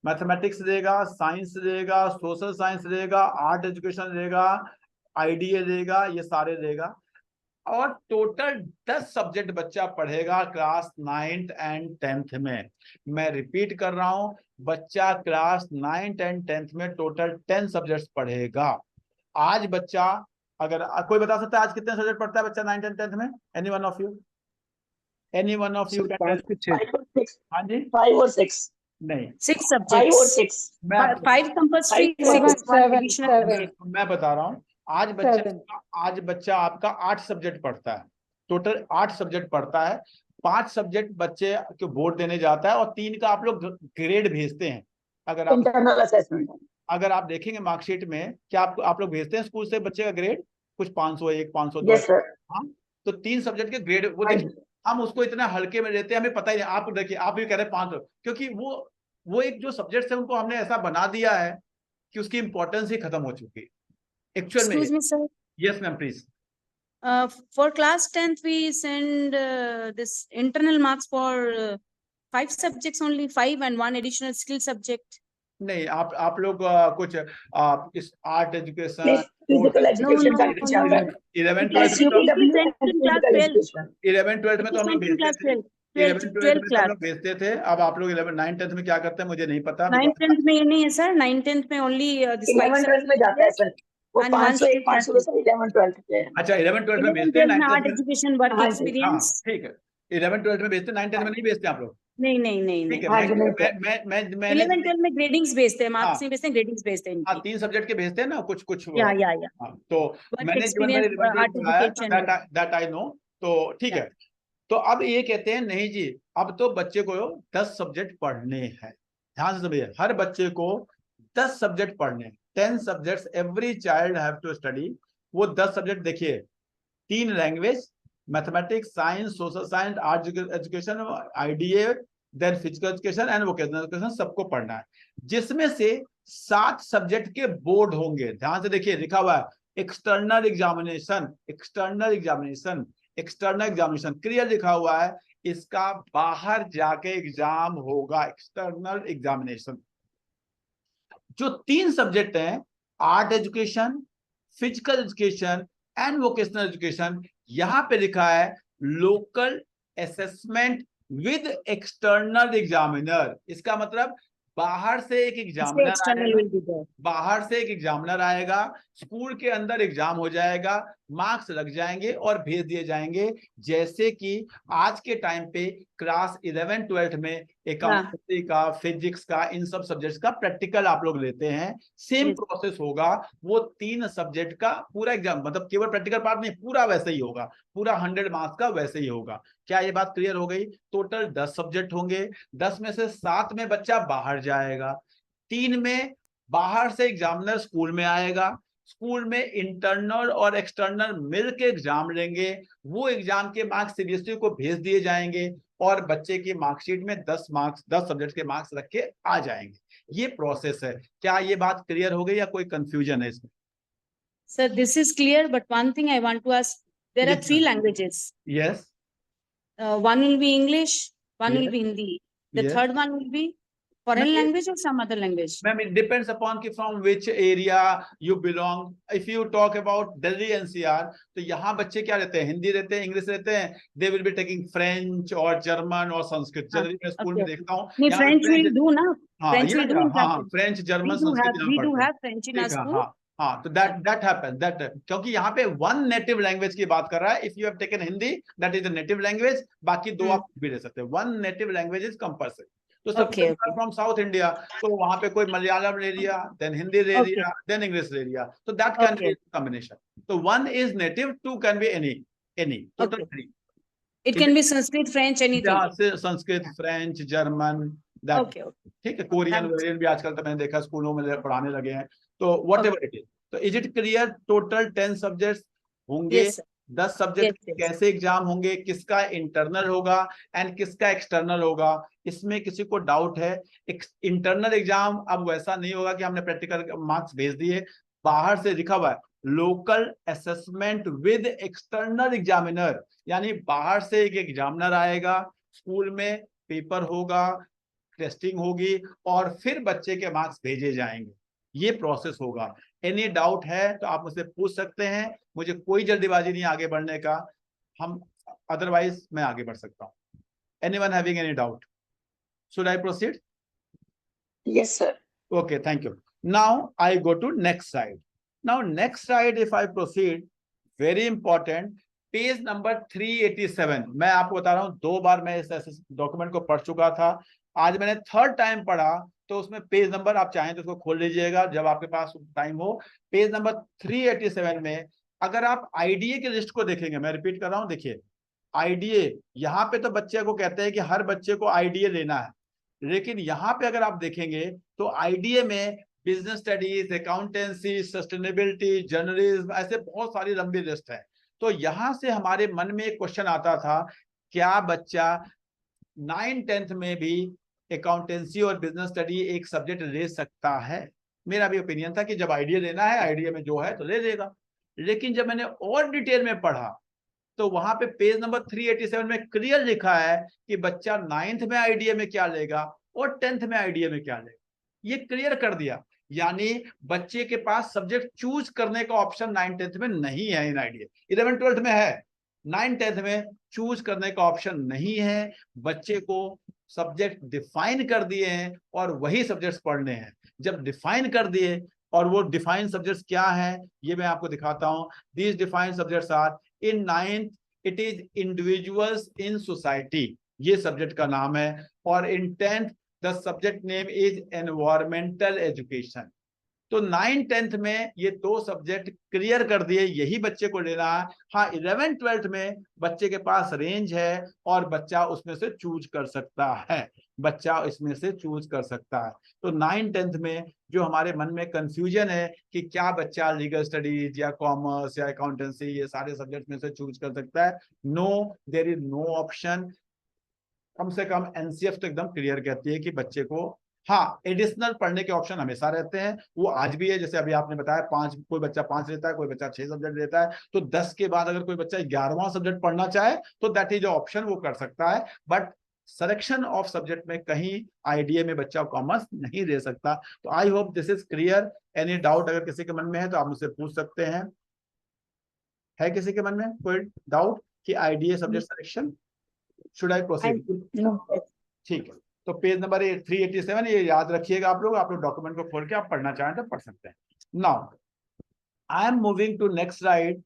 Speaker 1: मैथमेटिक्स लेगा, साइंस लेगा, सोशल साइंस लेगा, आर्ट एजुकेशन लेगा, आईडीए लेगा, ये सारे लेगा। और टोटल 10 सब्जेक्ट बच्चा पढ़ेगा क्लास 9th एंड 10th में। मैं रिपीट कर रहा हूं, बच्चा क्लास 9th एंड 10th में टोटल 10 सब्जेक्ट्स पढ़ेगा। आज बच्चा, अगर कोई बता सकता है आज कितने सब्जेक्ट पढ़ता है बच्चा 9th एंड 10th में? Any one of you, any one of you?
Speaker 4: 5 से 6।
Speaker 3: 5 और 6,
Speaker 1: हाँ जी,
Speaker 3: 5 और 6,
Speaker 1: नहीं,
Speaker 5: 6
Speaker 3: 5 और
Speaker 5: subjects.
Speaker 3: 6,
Speaker 1: मैं
Speaker 5: 5 compulsory,
Speaker 3: 5
Speaker 5: 6 one additional.
Speaker 1: मैं बता रहा हूँ, आज बच्चा आपका 8 सब्जेक्ट पढ़ता है, टोटल 8 सब्जेक्ट पढ़ता है। 5 सब्जेक्ट बच्चे को बोर्ड देने जाता है और 3 का आप लोग ग्रेड भेजते हैं। अगर
Speaker 3: इंटरनल असेसमेंट।
Speaker 1: अगर आप देखेंगे मार्कशीट में, क्या आप लोग भेजते हैं स्कूल से बच्चे का ग्रेड? कुछ 501, 502।
Speaker 3: Yes sir.
Speaker 1: हाँ, तो 3 सब्जेक्ट के ग्रेड वो देखिए, हम उसको इतना हल्के में लेते हैं, हमें पता ही नहीं। आप देखिए, आप भी कह रहे हैं 500, क्योंकि वो एक जो सब्जेक्ट है उनको हमने ऐसा बना दिया है कि उसकी इंपॉर्टेंस ही खत्म हो चुकी है एक्चुअल में।
Speaker 5: Excuse me, sir.
Speaker 1: Yes ma'am, please.
Speaker 5: For class 10th, we send this internal marks for 5 subjects only, 5 and 1 additional skill subject.
Speaker 1: नहीं, आप लोग कुछ इस art education,
Speaker 3: physical
Speaker 5: No,
Speaker 3: education
Speaker 5: no,
Speaker 3: का
Speaker 5: no,
Speaker 3: चल रहा है।
Speaker 1: 11th,
Speaker 5: It is
Speaker 1: 12th
Speaker 5: sent in class 12.
Speaker 1: 11th, 12th में तो हम लोग
Speaker 5: Sent in class
Speaker 1: भेजते थे।
Speaker 5: 12.
Speaker 1: 11th, 12th
Speaker 5: 12
Speaker 1: में तो हम
Speaker 5: class.
Speaker 1: लोग भेजते थे। अब आप लोग 11th, 9th, 10th में क्या करते हैं मुझे नहीं पता।
Speaker 5: 9th 10th में ये नहीं है sir. 9th 10th में only this 5
Speaker 3: 11 12 में जाता है सर, वो
Speaker 5: and 1
Speaker 3: 501
Speaker 5: skill
Speaker 3: 500
Speaker 5: classes.
Speaker 3: से 11 12 पे है।
Speaker 1: अच्छा, 11th, 12th में
Speaker 5: 11th
Speaker 1: भेजते हैं,
Speaker 5: 12th में
Speaker 1: 9th, 10th
Speaker 5: art
Speaker 1: में?
Speaker 5: education work
Speaker 3: हाँ जी,
Speaker 1: हाँ,
Speaker 5: experience.
Speaker 1: ठीक है। 11th, 12th में भेजते हैं, 9th, 10th में नहीं भेजते आप लोग?
Speaker 5: नहीं नहीं नहीं
Speaker 1: ठीक
Speaker 5: नहीं.
Speaker 1: है,
Speaker 3: हाँ जी, नहीं सर।
Speaker 1: मैंने
Speaker 5: 11 12 में gradings भेजते हैं,
Speaker 1: हाँ।
Speaker 5: marks नहीं भेजते हैं, gradings भेजते हैं
Speaker 1: हाँ,
Speaker 5: इनकी.
Speaker 1: 3 सब्जेक्ट के भेजते हैं ना, कुछ
Speaker 5: या
Speaker 1: हाँ, तो
Speaker 5: Work
Speaker 1: मैंने
Speaker 5: experience, art education.
Speaker 1: That I know, तो ठीक है। तो अब ये कहते हैं नहीं जी, अब तो बच्चे को 10 सब्जेक्ट पढ़ने हैं। ध्यान से समझिए, हर बच्चे को 10 सब्जेक्ट पढ़ने हैं। 10 subjects every child have to study. वो 10 सब्जेक्ट देखिए, 3 language, mathematics, science, social science, art education, IDA, then physical education and vocational education सबको पढ़ना है, जिसमें से 7 सब्जेक्ट के बोर्ड होंगे। ध्यान से देखिए, लिखा हुआ है external examination, external examination, external examination, clear लिखा हुआ है, इसका बाहर जाके एग्जाम होगा, एक्सटर्नल एग्जामिनेशन। जो 3 सब्जेक्ट हैं, art education, physical education and vocational education, यहां पे लिखा है local assessment with external examiner. इसका मतलब बाहर से एक एग्जामिनर
Speaker 5: external
Speaker 1: आएगा,
Speaker 5: will be there.
Speaker 1: बाहर से एक एग्जामिनर आएगा, स्कूल के अंदर एग्जाम हो जाएगा, मार्क्स लग जाएंगे और भेज दिए जाएंगे। जैसे कि आज के टाइम पे क्लास 11 12 में अकाउंटेंसी का, फिजिक्स का, इन सब सब्जेक्ट्स का प्रैक्टिकल आप लोग लेते हैं, सेम
Speaker 5: Yes.
Speaker 1: प्रोसेस होगा। वो 3 सब्जेक्ट का पूरा एग्जाम, मतलब केवल प्रैक्टिकल पार्ट नहीं, पूरा वैसे ही होगा, पूरा 100 मार्क्स का वैसे ही होगा। क्या ये बात क्लियर हो गई? टोटल 10 सब्जेक्ट होंगे, 10 में से 7 में बच्चा बाहर जाएगा, 3 में बाहर से एग्जामिनर स्कूल में आएगा, स्कूल में इंटरनल और एक्सटर्नल मिलकर एग्जाम लेंगे, वो एग्जाम के मार्क्स सीबीएसई को भेज दिए जाएंगे और बच्चे की मार्कशीट में 10 मार्क्स, 10 सब्जेक्ट के मार्क्स रख के आ जाएंगे। ये प्रोसेस है। क्या ये बात क्लियर हो गई या कोई कंफ्यूजन है इसमें?
Speaker 5: Sir, this is clear, but one thing I want to ask, there are
Speaker 1: Yes,
Speaker 5: 3
Speaker 1: ma'am.
Speaker 5: languages.
Speaker 1: Yes,
Speaker 5: One will be English, one will
Speaker 1: Yes.
Speaker 5: be Hindi. The
Speaker 1: Yes.
Speaker 5: third one will be foreign
Speaker 1: Ma'am,
Speaker 5: language or some other language?
Speaker 1: Ma'am, it depends upon कि from which area you belong. If you talk about Delhi NCR, तो यहाँ बच्चे क्या रहते हैं? हिंदी रहते हैं, English रहते हैं। They will be taking French और जर्मन और संस्कृत। जनरली मैं स्कूल में
Speaker 5: okay.
Speaker 1: देखता हूँ
Speaker 5: नहीं,
Speaker 1: यहाँ पे
Speaker 5: French will do ना?
Speaker 1: हाँ,
Speaker 5: French will do in
Speaker 1: हाँ,
Speaker 5: classes.
Speaker 1: French, German,
Speaker 5: We do
Speaker 1: Sanskrit
Speaker 5: have,
Speaker 1: यहाँ
Speaker 5: we do
Speaker 1: पढ़ते हैं।
Speaker 5: have French in our
Speaker 1: ठीक है,
Speaker 5: school.
Speaker 1: हाँ, तो that happens, that क्योंकि यहाँ पे 1 नेटिव लैंग्वेज की बात कर रहा है। If you have taken Hindi, that is the native language, बाकी 2 आप भी ले सकते हैं। 1 नेटिव लैंग्वेज इज कंपल्सरी। तो सबसे
Speaker 5: Okay.
Speaker 1: फ्रॉम साउथ इंडिया, तो वहां पे कोई मलयालम ले लिया, देन हिंदी ले
Speaker 5: Okay.
Speaker 1: लिया, देन इंग्लिश ले लिया, तो that can be
Speaker 5: Okay.
Speaker 1: Combination. तो 1 is native, 2 can be any, total
Speaker 5: Okay.
Speaker 1: 3।
Speaker 5: It can be Sanskrit, French, anything.
Speaker 1: जहाँ से Sanskrit, French, German, that,
Speaker 5: Okay, okay.
Speaker 1: ठीक है, कोरियन
Speaker 5: Thanks.
Speaker 1: वोरियन भी आजकल तो मैंने देखा स्कूलों में पढ़ाने लगे हैं। तो वट एवर इट इज, तो is it clear? Total 10 subject होंगे,
Speaker 5: Yes, sir.
Speaker 1: 10 subject
Speaker 5: Yes, yes.
Speaker 1: कैसे एग्जाम होंगे, किसका इंटरनल होगा एंड किसका एक्सटर्नल होगा, इसमें किसी को डाउट है? इंटरनल एग्जाम अब वैसा नहीं होगा कि हमने प्रैक्टिकल मार्क्स भेज दिए, बाहर से लिखा हुआ है local assessment with external examiner, यानी बाहर से एक एग्जामिनर आएगा, स्कूल में पेपर होगा, टेस्टिंग होगी और फिर बच्चे के मार्क्स भेजे जाएंगे। ये प्रोसेस होगा। एनी डाउट है तो आप मुझसे पूछ सकते हैं, मुझे कोई जल्दीबाजी नहीं आगे बढ़ने का, हम अदरवाइज मैं आगे बढ़ सकता हूँ। Anyone having any doubt? Should I proceed?
Speaker 3: Yes, sir.
Speaker 1: Okay, thank you. Now I go to next slide. Now next slide, if I proceed, very important, page number 387। मैं आपको बता रहा हूं 2 बार मैं इस डॉक्यूमेंट को पढ़ चुका था, आज मैंने 3rd टाइम पढ़ा, तो उसमें पेज नंबर आप चाहें तो उसको खोल लीजिएगा जब आपके पास टाइम हो। पेज नंबर 387 में अगर आप आईडीए की लिस्ट को देखेंगे, मैं रिपीट कर रहा हूं, देखिए आईडीए, यहाँ पे तो बच्चे को कहते हैं कि हर बच्चे को आईडीए लेना है, लेकिन यहाँ पे अगर आप देखेंगे तो आईडीए में business studies, accountancy, sustainability, journalism, ऐसे बहुत सारी लंबी लिस्ट है। तो यहां से हमारे मन में एक क्वेश्चन आता था, क्या बच्चा 9th-10th में भी अकाउंटेंसी और बिजनेस स्टडी एक सब्जेक्ट ले सकता है? मेरा भी ओपिनियन था कि जब आईडीए लेना है, आईडीए में जो है तो ले लेगा। लेकिन जब मैंने और डिटेल में पढ़ा तो वहां पे पेज नंबर 387 में क्लियर लिखा है कि बच्चा 9th में आईडीए में क्या लेगा और 10th में आईडीए में क्या लेगा, ये क्लियर कर दिया। यानी बच्चे के पास सब्जेक्ट चूज करने का ऑप्शन 9th-10th में नहीं है इन आईडीए। 11th-12th में है, 9th-10th में चूज करने का ऑप्शन नहीं है। बच्चे को सब्जेक्ट डिफाइन कर दिए हैं और वही सब्जेक्ट्स पढ़ने हैं। जब डिफाइन कर दिए, और वो डिफाइन सब्जेक्ट्स क्या हैं ये मैं आपको दिखाता हूं। These defined subjects are, in 9th it is individuals in society, ये सब्जेक्ट का नाम है, और in 10th the subject name is environmental education. तो 9th-10th में ये 2 सब्जेक्ट क्लियर कर दिए, यही बच्चे को लेना है। हाँ, 11th-12th में बच्चे के पास रेंज है और बच्चा उसमें से चूज कर सकता है, बच्चा इसमें से चूज कर सकता है। तो 9th-10th में जो हमारे मन में कंफ्यूजन है कि क्या बच्चा लीगल स्टडीज या कॉमर्स या अकाउंटेंसी ये सारे सब्जेक्ट में से चूज कर सकता है, no, there is no option. कम से कम एनसीएफ तो एकदम क्लियर कहती है कि बच्चे को हाँ एडिशनल पढ़ने के ऑप्शन हमेशा रहते हैं, वो आज भी है। जैसे अभी आपने बताया 5, कोई बच्चा 5 लेता है, कोई बच्चा 6 सब्जेक्ट लेता है, तो 10 के बाद अगर कोई बच्चा 11वां सब्जेक्ट पढ़ना चाहे तो दैट इज ऑप्शन, वो कर सकता है। बट सिलेक्शन ऑफ सब्जेक्ट में कहीं आईडीए में बच्चा कॉमर्स नहीं ले सकता। तो I hope this is clear. Any doubt अगर किसी के मन में है तो आप मुझसे पूछ सकते हैं। है किसी के मन में कोई डाउट कि IDA subject selection? Should I proceed?
Speaker 3: No.
Speaker 1: ठीक है, तो पेज नंबर 387 ये याद रखिएगा आप लोग डॉक्यूमेंट को खोल के आप पढ़ना चाहें तो पढ़ सकते हैं। Now I am moving to next slide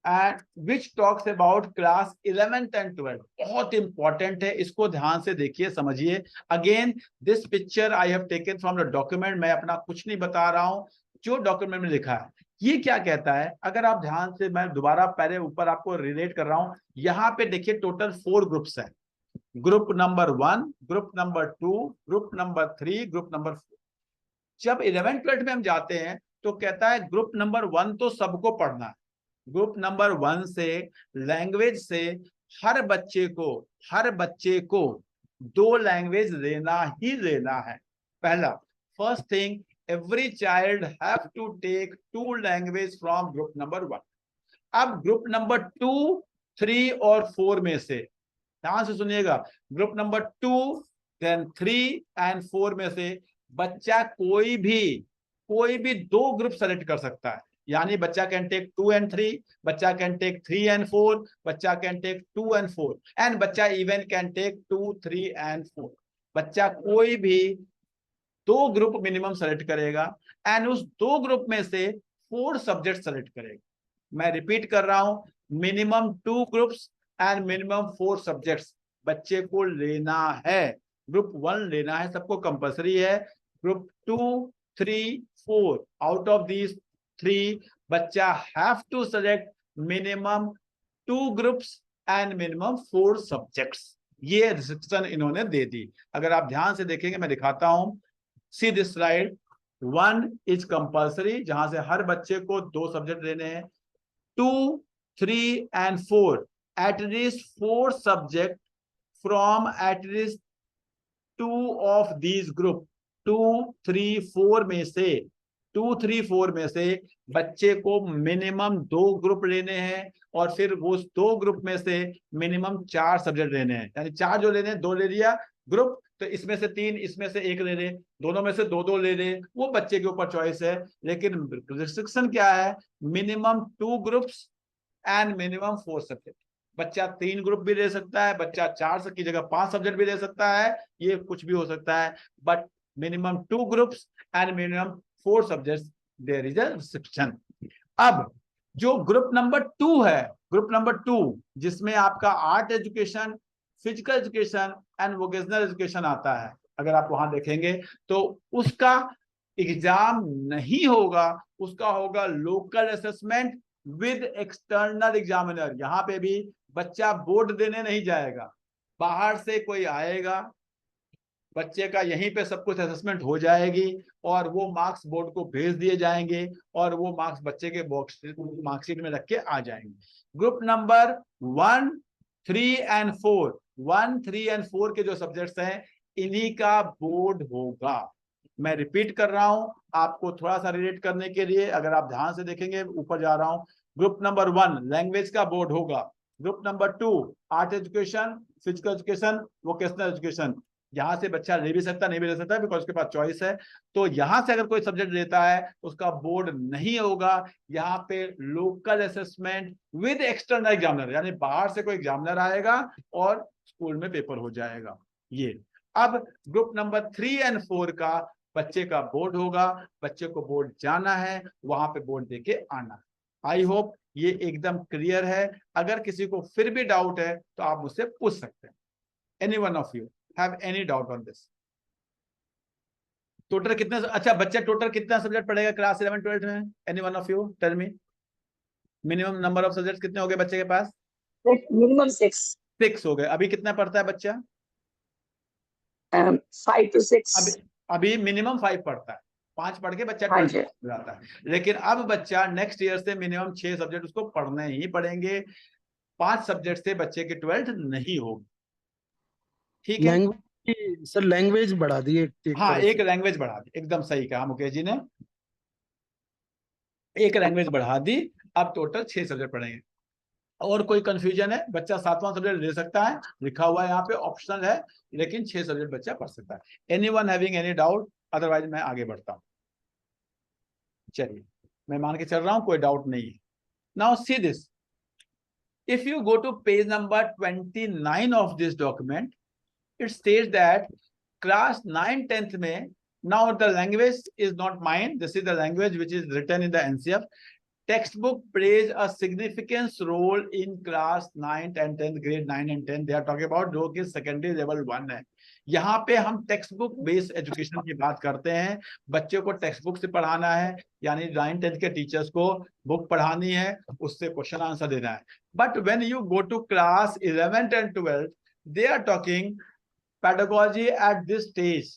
Speaker 1: and which talks about class 11th and 12th। बहुत इंपॉर्टेंट है, इसको ध्यान से देखिए, समझिए। Again this picture I have taken from the document, मैं अपना कुछ नहीं बता रहा हूं, जो डॉक्यूमेंट में लिखा है। ये क्या कहता है, अगर आप ध्यान से, मैं दोबारा पहले ऊपर आपको रिलेट कर रहा हूं। यहाँ पे देखिए टोटल 4 ग्रुप्स है, group number 1, group number 2, group number 3, group number 4। जब 11th-12th में हम जाते हैं तो कहता है ग्रुप नंबर 1 तो सबको पढ़ना है। ग्रुप नंबर 1 से, लैंग्वेज से हर बच्चे को 2 लैंग्वेज लेना ही लेना है। पहला, first thing, every child have to take 2 language from group number 1। अब ग्रुप नंबर 2, 3 और 4 में से, ध्यान से सुनिएगा, ग्रुप नंबर 2, देन 3 एंड 4 में से बच्चा कोई भी 2 ग्रुप सेलेक्ट कर सकता है। यानी बच्चा कैन टेक 2 and 3, बच्चा कैन टेक 3 and 4, बच्चा कैन टेक 2 and 4 एंड बच्चा इवन कैन टेक 2, 3 and 4। बच्चा कोई भी 2 ग्रुप मिनिमम सेलेक्ट करेगा एंड उस 2 ग्रुप में से 4 सब्जेक्ट सेलेक्ट करेगा। मैं रिपीट कर रहा हूं, minimum 2 groups and minimum 4 subjects बच्चे को लेना है। ग्रुप 1 लेना है, सबको कंपलसरी है। ग्रुप 2, 3, 4, आउट ऑफ दीज 3 बच्चा have to select minimum 2 groups and minimum 4 subjects. ये रिस्ट्रिक्शन इन्होंने दे दी। अगर आप ध्यान से देखेंगे, मैं दिखाता हूं, see this slide. 1 is compulsory, जहां से हर बच्चे को 2 सब्जेक्ट लेने हैं। 2, 3 and 4 at least 4 subject from at least 2 of these group। 2, 3, 4 में से 2, 3, 4 में से बच्चे को मिनिमम 2 ग्रुप लेने हैं और फिर वो 2 ग्रुप में से मिनिमम 4 सब्जेक्ट लेने हैं। यानी 4 जो लेने हैं, 2 ले लिया ग्रुप, तो इसमें से 3, इसमें से 1 ले ले, दोनों में से 2-2 ले ले, वो बच्चे के ऊपर चॉइस है। लेकिन रिस्ट्रिक्शन क्या है, minimum 2 groups and minimum 4 subject. बच्चा 3 ग्रुप भी ले सकता है, बच्चा 4 की जगह 5 सब्जेक्ट भी ले सकता है, ये कुछ भी हो सकता है, but minimum 2 groups and minimum 4 subjects, there is a restriction. अब जो ग्रुप नंबर 2 है, ग्रुप नंबर 2 जिसमें आपका art education, physical education and vocational education आता है, अगर आप वहां देखेंगे तो उसका एग्जाम नहीं होगा, उसका होगा local assessment with external examiner. यहाँ पे भी बच्चा बोर्ड देने नहीं जाएगा, बाहर से कोई आएगा, बच्चे का यहीं पे सब कुछ असेसमेंट हो जाएगी और वो मार्क्स बोर्ड को भेज दिए जाएंगे और वो मार्क्स बच्चे के बॉक्स मार्कशीट में रख के आ जाएंगे। ग्रुप नंबर 1, 3 and 4, 1, 3 and 4 के जो सब्जेक्ट्स हैं, इन्हीं का बोर्ड होगा। मैं रिपीट कर रहा हूं आपको थोड़ा सा रिलेट करने के लिए। अगर आप ध्यान से देखेंगे, ऊपर जा रहा हूं, ग्रुप नंबर 1 लैंग्वेज का बोर्ड होगा, group number 2 art education, physical education, vocational education. यहां से बच्चा ले भी सकता, नहीं भी ले सकता, बिकॉज उसके पास चॉइस है। तो यहां से अगर कोई सब्जेक्ट लेता है उसका बोर्ड नहीं होगा। यहाँ पे local assessment with external examiner, यानी बाहर से कोई एग्जामिनर आएगा और स्कूल में पेपर हो जाएगा। ये अब ग्रुप नंबर 3 and 4 का बच्चे का बोर्ड होगा, बच्चे को बोर्ड जाना है, वहां पे बोर्ड देके आना है। आई होप ये एकदम क्लियर है। अगर किसी को फिर भी डाउट है तो आप मुझसे पूछ सकते हैं। Any one of you have any doubt on this? Total कितने, अच्छा बच्चा टोटल कितना सब्जेक्ट पढ़ेगा क्लास 11 12 में? Any one of you tell me, minimum number of subject कितने हो गए बच्चे के पास?
Speaker 3: मिनिमम 6,
Speaker 1: 6 हो गए। अभी कितना पढ़ता है बच्चा?
Speaker 3: 5 to 6।
Speaker 1: अभी मिनिमम 5 पढ़ता है, 5 पढ़ के बच्चा
Speaker 3: हाँ
Speaker 1: 12
Speaker 3: जी।
Speaker 1: जाता है। लेकिन अब बच्चा नेक्स्ट ईयर से मिनिमम 6 सब्जेक्ट उसको पढ़ने ही पड़ेंगे। 5 सब्जेक्ट से बच्चे की 12th नहीं होगी, ठीक है?
Speaker 4: लैंग्वेज सर, लैंग्वेज बढ़ा दी एक
Speaker 1: हाँ,
Speaker 4: तरह
Speaker 1: एक
Speaker 4: से।
Speaker 1: लैंग्वेज बढ़ा दी, एकदम सही कहा मुकेश जी ने, एक लैंग्वेज बढ़ा दी। अब टोटल 6 सब्जेक्ट पढ़ेंगे। और कोई कंफ्यूजन है? बच्चा 7वां सब्जेक्ट ले सकता है, लिखा हुआ है यहाँ पे, ऑप्शनल है, लेकिन 6 सब्जेक्ट बच्चा पढ़ सकता है। Anyone having any doubt? Otherwise मैं आगे बढ़ता हूँ। चलिए, मैं मान के चल रहा हूँ कोई डाउट नहीं है। Now see this, if you go to page number 29 of this document, it states that class 9 10th में, now the language is not mine, this is the language which is written in the NCF. Textbook plays a significant role in class 9th and 10th, grade 9 and 10, they are talking about जो कि secondary level 1 है। यहाँ पे हम text book based education की बात करते हैं। बच्चे को टेक्स्ट बुक से पढ़ाना है, यानी 9 10 के टीचर्स को बुक पढ़ानी है, उससे क्वेश्चन आंसर देना है। But when you go to class 11th and 12th, they are talking pedagogy at this stage,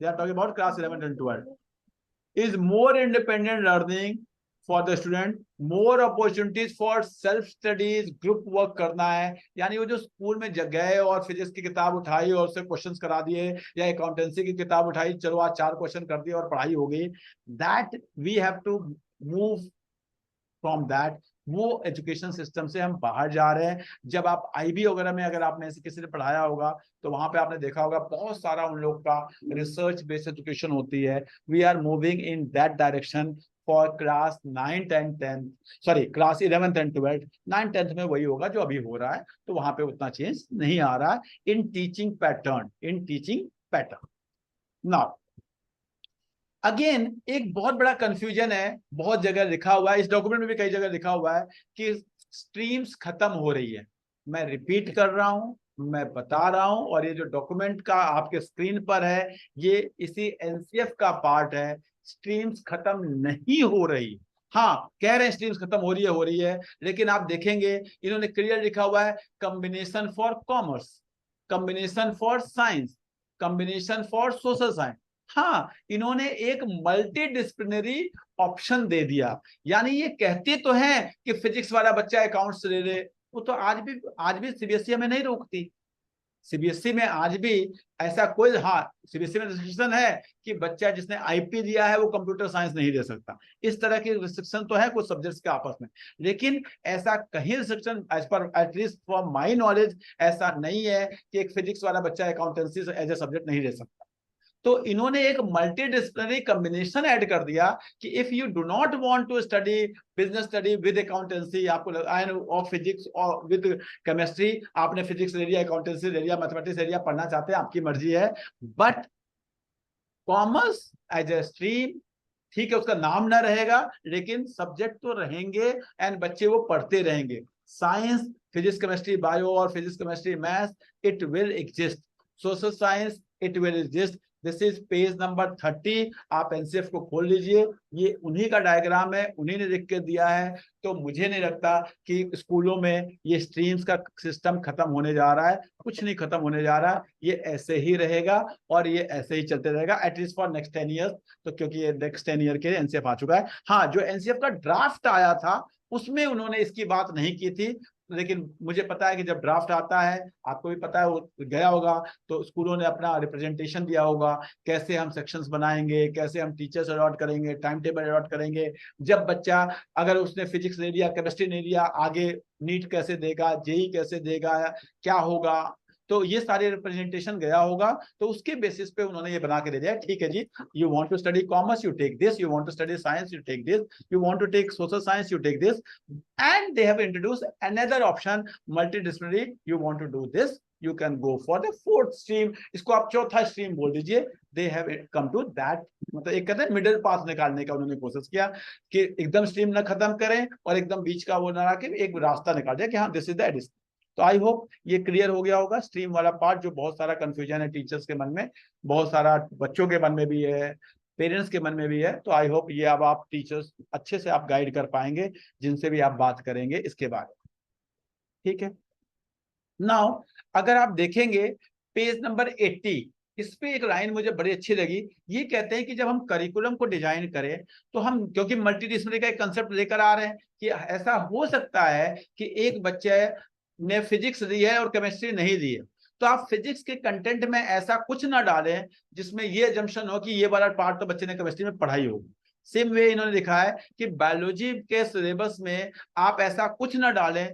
Speaker 1: they are talking about class 11th and 12th is more independent learning for the student, more opportunities for self studies, group work करना है। यानी वो जो school में गए और physics की किताब उठाई और उससे क्वेश्चंस करा दिए, या अकाउंटेंसी की किताब उठाई, चलो आज 4 क्वेश्चन कर दिए और पढ़ाई हो गई, that we have to move from that. वो एजुकेशन सिस्टम से हम बाहर जा रहे हैं। जब आप आईबी वगैरह में अगर आपने ऐसे किसी ने पढ़ाया होगा तो वहां पे आपने देखा होगा बहुत सारा उन लोग का रिसर्च बेस्ड एजुकेशन होती है। We are moving in that direction for class 9th and 10th, sorry class 11th and 12th। 9th 10th में वही होगा जो अभी हो रहा है, तो वहां पे उतना चेंज नहीं आ रहा है in teaching pattern, in teaching pattern. Now again एक बहुत बड़ा कंफ्यूजन है, बहुत जगह लिखा हुआ है, इस डॉक्यूमेंट में भी कई जगह लिखा हुआ है कि स्ट्रीम्स खत्म हो रही है। मैं रिपीट कर रहा हूं, मैं बता रहा हूं, और ये जो डॉक्यूमेंट का आपके स्क्रीन पर है ये इसी एनसीएफ का पार्ट है। स्ट्रीम्स खत्म नहीं हो रही। हाँ, कह रहे हैं स्ट्रीम्स खत्म हो रही है, लेकिन आप देखेंगे इन्होंने क्लियर लिखा हुआ है combination for commerce, combination for science, combination for social science. हाँ, इन्होंने एक मल्टी डिसिप्लिनरी ऑप्शन दे दिया। यानी ये कहते तो हैं कि फिजिक्स वाला बच्चा अकाउंट्स ले ले, वो तो आज भी सीबीएसई हमें नहीं रोकती। सीबीएसई में आज भी ऐसा कोई, हाँ सीबीएसई में रिस्ट्रिक्शन है कि बच्चा जिसने आईपी दिया है वो कंप्यूटर साइंस नहीं दे सकता, इस तरह की रिस्ट्रिक्शन तो है कुछ सब्जेक्ट्स के आपस में। लेकिन ऐसा कहीं रिस्ट्रिक्शन एज पर एटलीस्ट फ्रॉम माय नॉलेज ऐसा नहीं है कि एक फिजिक्स वाला बच्चा अकाउंटेंसी एज ए सब्जेक्ट नहीं ले सकता। तो इन्होंने एक मल्टी डिसिप्लिनरी कॉम्बिनेशन ऐड कर दिया कि if you do not want to study business study with accountancy, आपको और फिजिक्स और विद केमिस्ट्री, आपने फिजिक्स ले लिया, अकाउंटेंसी ले लिया, मैथमेटिक्स ले लिया, पढ़ना चाहते हैं आपकी मर्जी है, but commerce as a stream, ठीक है उसका नाम ना रहेगा लेकिन सब्जेक्ट तो रहेंगे एंड बच्चे वो पढ़ते रहेंगे। साइंस, फिजिक्स केमिस्ट्री बायो और physics chemistry maths, it will exist. Social science, it will exist. This is page number 30, आप एनसीएफ को खोल लीजिए, ये उन्हीं का डायग्राम है, उन्हीं ने लिख के दिया है। तो मुझे नहीं लगता कि स्कूलों में ये स्ट्रीम्स का सिस्टम खत्म होने जा रहा है, कुछ नहीं खत्म होने जा रहा, ये ऐसे ही रहेगा और ये ऐसे ही चलते रहेगा एटलीस्ट फॉर नेक्स्ट 10 ईयर्स। तो क्योंकि ये नेक्स्ट 10 ईयर के लिए एनसीएफ आ चुका है। हाँ, जो एनसीएफ का ड्राफ्ट आया था उसमें उन्होंने इसकी बात नहीं की थी, लेकिन मुझे पता है कि जब ड्राफ्ट आता है, आपको भी पता है, वो गया होगा तो स्कूलों ने अपना रिप्रेजेंटेशन दिया होगा, कैसे हम सेक्शंस बनाएंगे, कैसे हम टीचर्स अलॉट करेंगे, टाइम टेबल अलॉट करेंगे। जब बच्चा अगर उसने फिजिक्स ले लिया, केमिस्ट्री नहीं लिया, आगे नीट कैसे देगा, जेई कैसे देगा, क्या होगा, तो ये सारे रिप्रेजेंटेशन गया होगा। तो उसके बेसिस पे उन्होंने ये बना के दे दिया, ठीक है जी, you want to study commerce, you take this, you want to study science, you take this, you want to take social science, you take this, and they have introduced another option multidisciplinary, you want to do this, you can go for the fourth stream, इसको आप चौथा stream बोल दीजिए। they have come to that, मतलब एक कहते हैं middle path निकालने का उन्होंने कोशिश किया कि एकदम स्ट्रीम ना खत्म करें और एकदम बीच का वो ना रखे, एक रास्ता निकाल दिया कि हाँ दिस इज द एडिशन। तो आई होप ये क्लियर हो गया होगा स्ट्रीम वाला पार्ट, जो बहुत सारा कंफ्यूजन है टीचर्स के मन में, बहुत सारा बच्चों के मन में भी है, पेरेंट्स के मन में भी है। तो आई होप ये अब आप टीचर्स अच्छे से आप गाइड कर पाएंगे जिनसे भी आप बात करेंगे इसके बारे में, ठीक है। नाउ अगर आप देखेंगे पेज नंबर 80, इस पे एक लाइन मुझे बड़ी अच्छी लगी। ये कहते हैं कि जब हम करिकुलम को डिजाइन करें तो हम, क्योंकि मल्टीडिसिप्लिनरी का एक कंसेप्ट लेकर आ रहे हैं कि ऐसा हो सकता है कि एक बच्चे ने फिजिक्स दी है और केमिस्ट्री नहीं दी है, तो आप फिजिक्स के कंटेंट में ऐसा कुछ ना डालें जिसमें ये अजम्पशन हो कि ये वाला पार्ट तो बच्चे ने केमिस्ट्री में पढ़ाई होगी। सेम वे इन्होंने लिखा है कि बायोलॉजी के सिलेबस में आप ऐसा कुछ ना डालें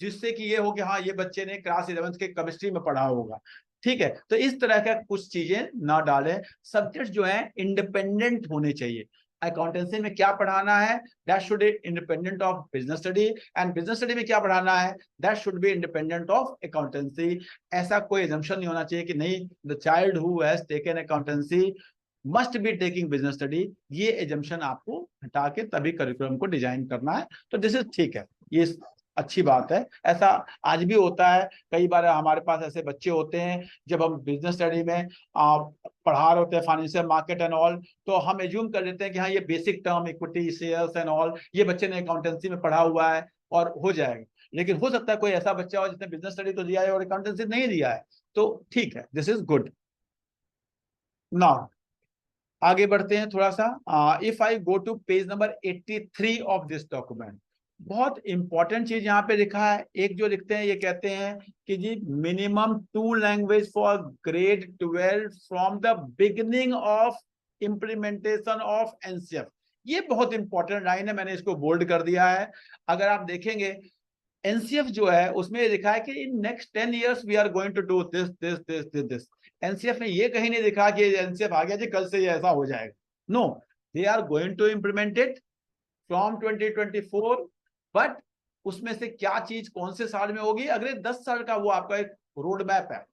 Speaker 1: जिससे कि ये हो कि हाँ ये बच्चे ने क्लास 11th के केमिस्ट्री में पढ़ा होगा, ठीक है। तो इस तरह का कुछ चीजें ना डालें। सब्जेक्ट जो है इंडिपेंडेंट होने चाहिए। अकाउंटेंसी में क्या पढ़ाना है, that should be independent of business study, and business study में क्या पढ़ाना है, that should be independent of accountancy. ऐसा कोई एजम्पशन नहीं होना चाहिए कि नहीं the child who has taken accountancy must be taking business study. ये एजम्पशन आपको हटा के तभी करिकुलम को डिजाइन करना है। तो दिस इज ठीक है, ये अच्छी बात है। ऐसा आज भी होता है, कई बार हमारे पास ऐसे बच्चे होते हैं जब हम बिजनेस स्टडी में पढ़ा रहे होते हैं फाइनेंशियल मार्केट एंड ऑल, तो हम एज्यूम कर लेते हैं कि हाँ ये basic term equity shares and all ये बच्चे ने अकाउंटेंसी में पढ़ा हुआ है और हो जाएगा। लेकिन हो सकता है कोई ऐसा बच्चा हो जिसने बिजनेस स्टडी तो दिया है और अकाउंटेंसी नहीं दिया है, तो ठीक है, दिस इज गुड। नाउ आगे बढ़ते हैं थोड़ा सा। If I go to page number 83 of this document, बहुत इंपॉर्टेंट चीज यहाँ पे लिखा है। एक जो लिखते हैं ये कहते हैं कि जी minimum 2 language for grade 12 from the beginning of implementation of NCF. ये बहुत इंपॉर्टेंट लाइन है, मैंने इसको बोल्ड कर दिया है। अगर आप देखेंगे एनसीएफ जो है उसमें लिखा है कि in next 10 years we are going to do this this this this this. NCF में ये कहीं नहीं लिखा कि एनसीएफ आ गया जी कल से ये ऐसा हो जाएगा। No, they are going to implement it from 2024, but उसमें से क्या चीज कौन से साल में होगी, अगले 10 साल का वो आपका एक रोड मैप है।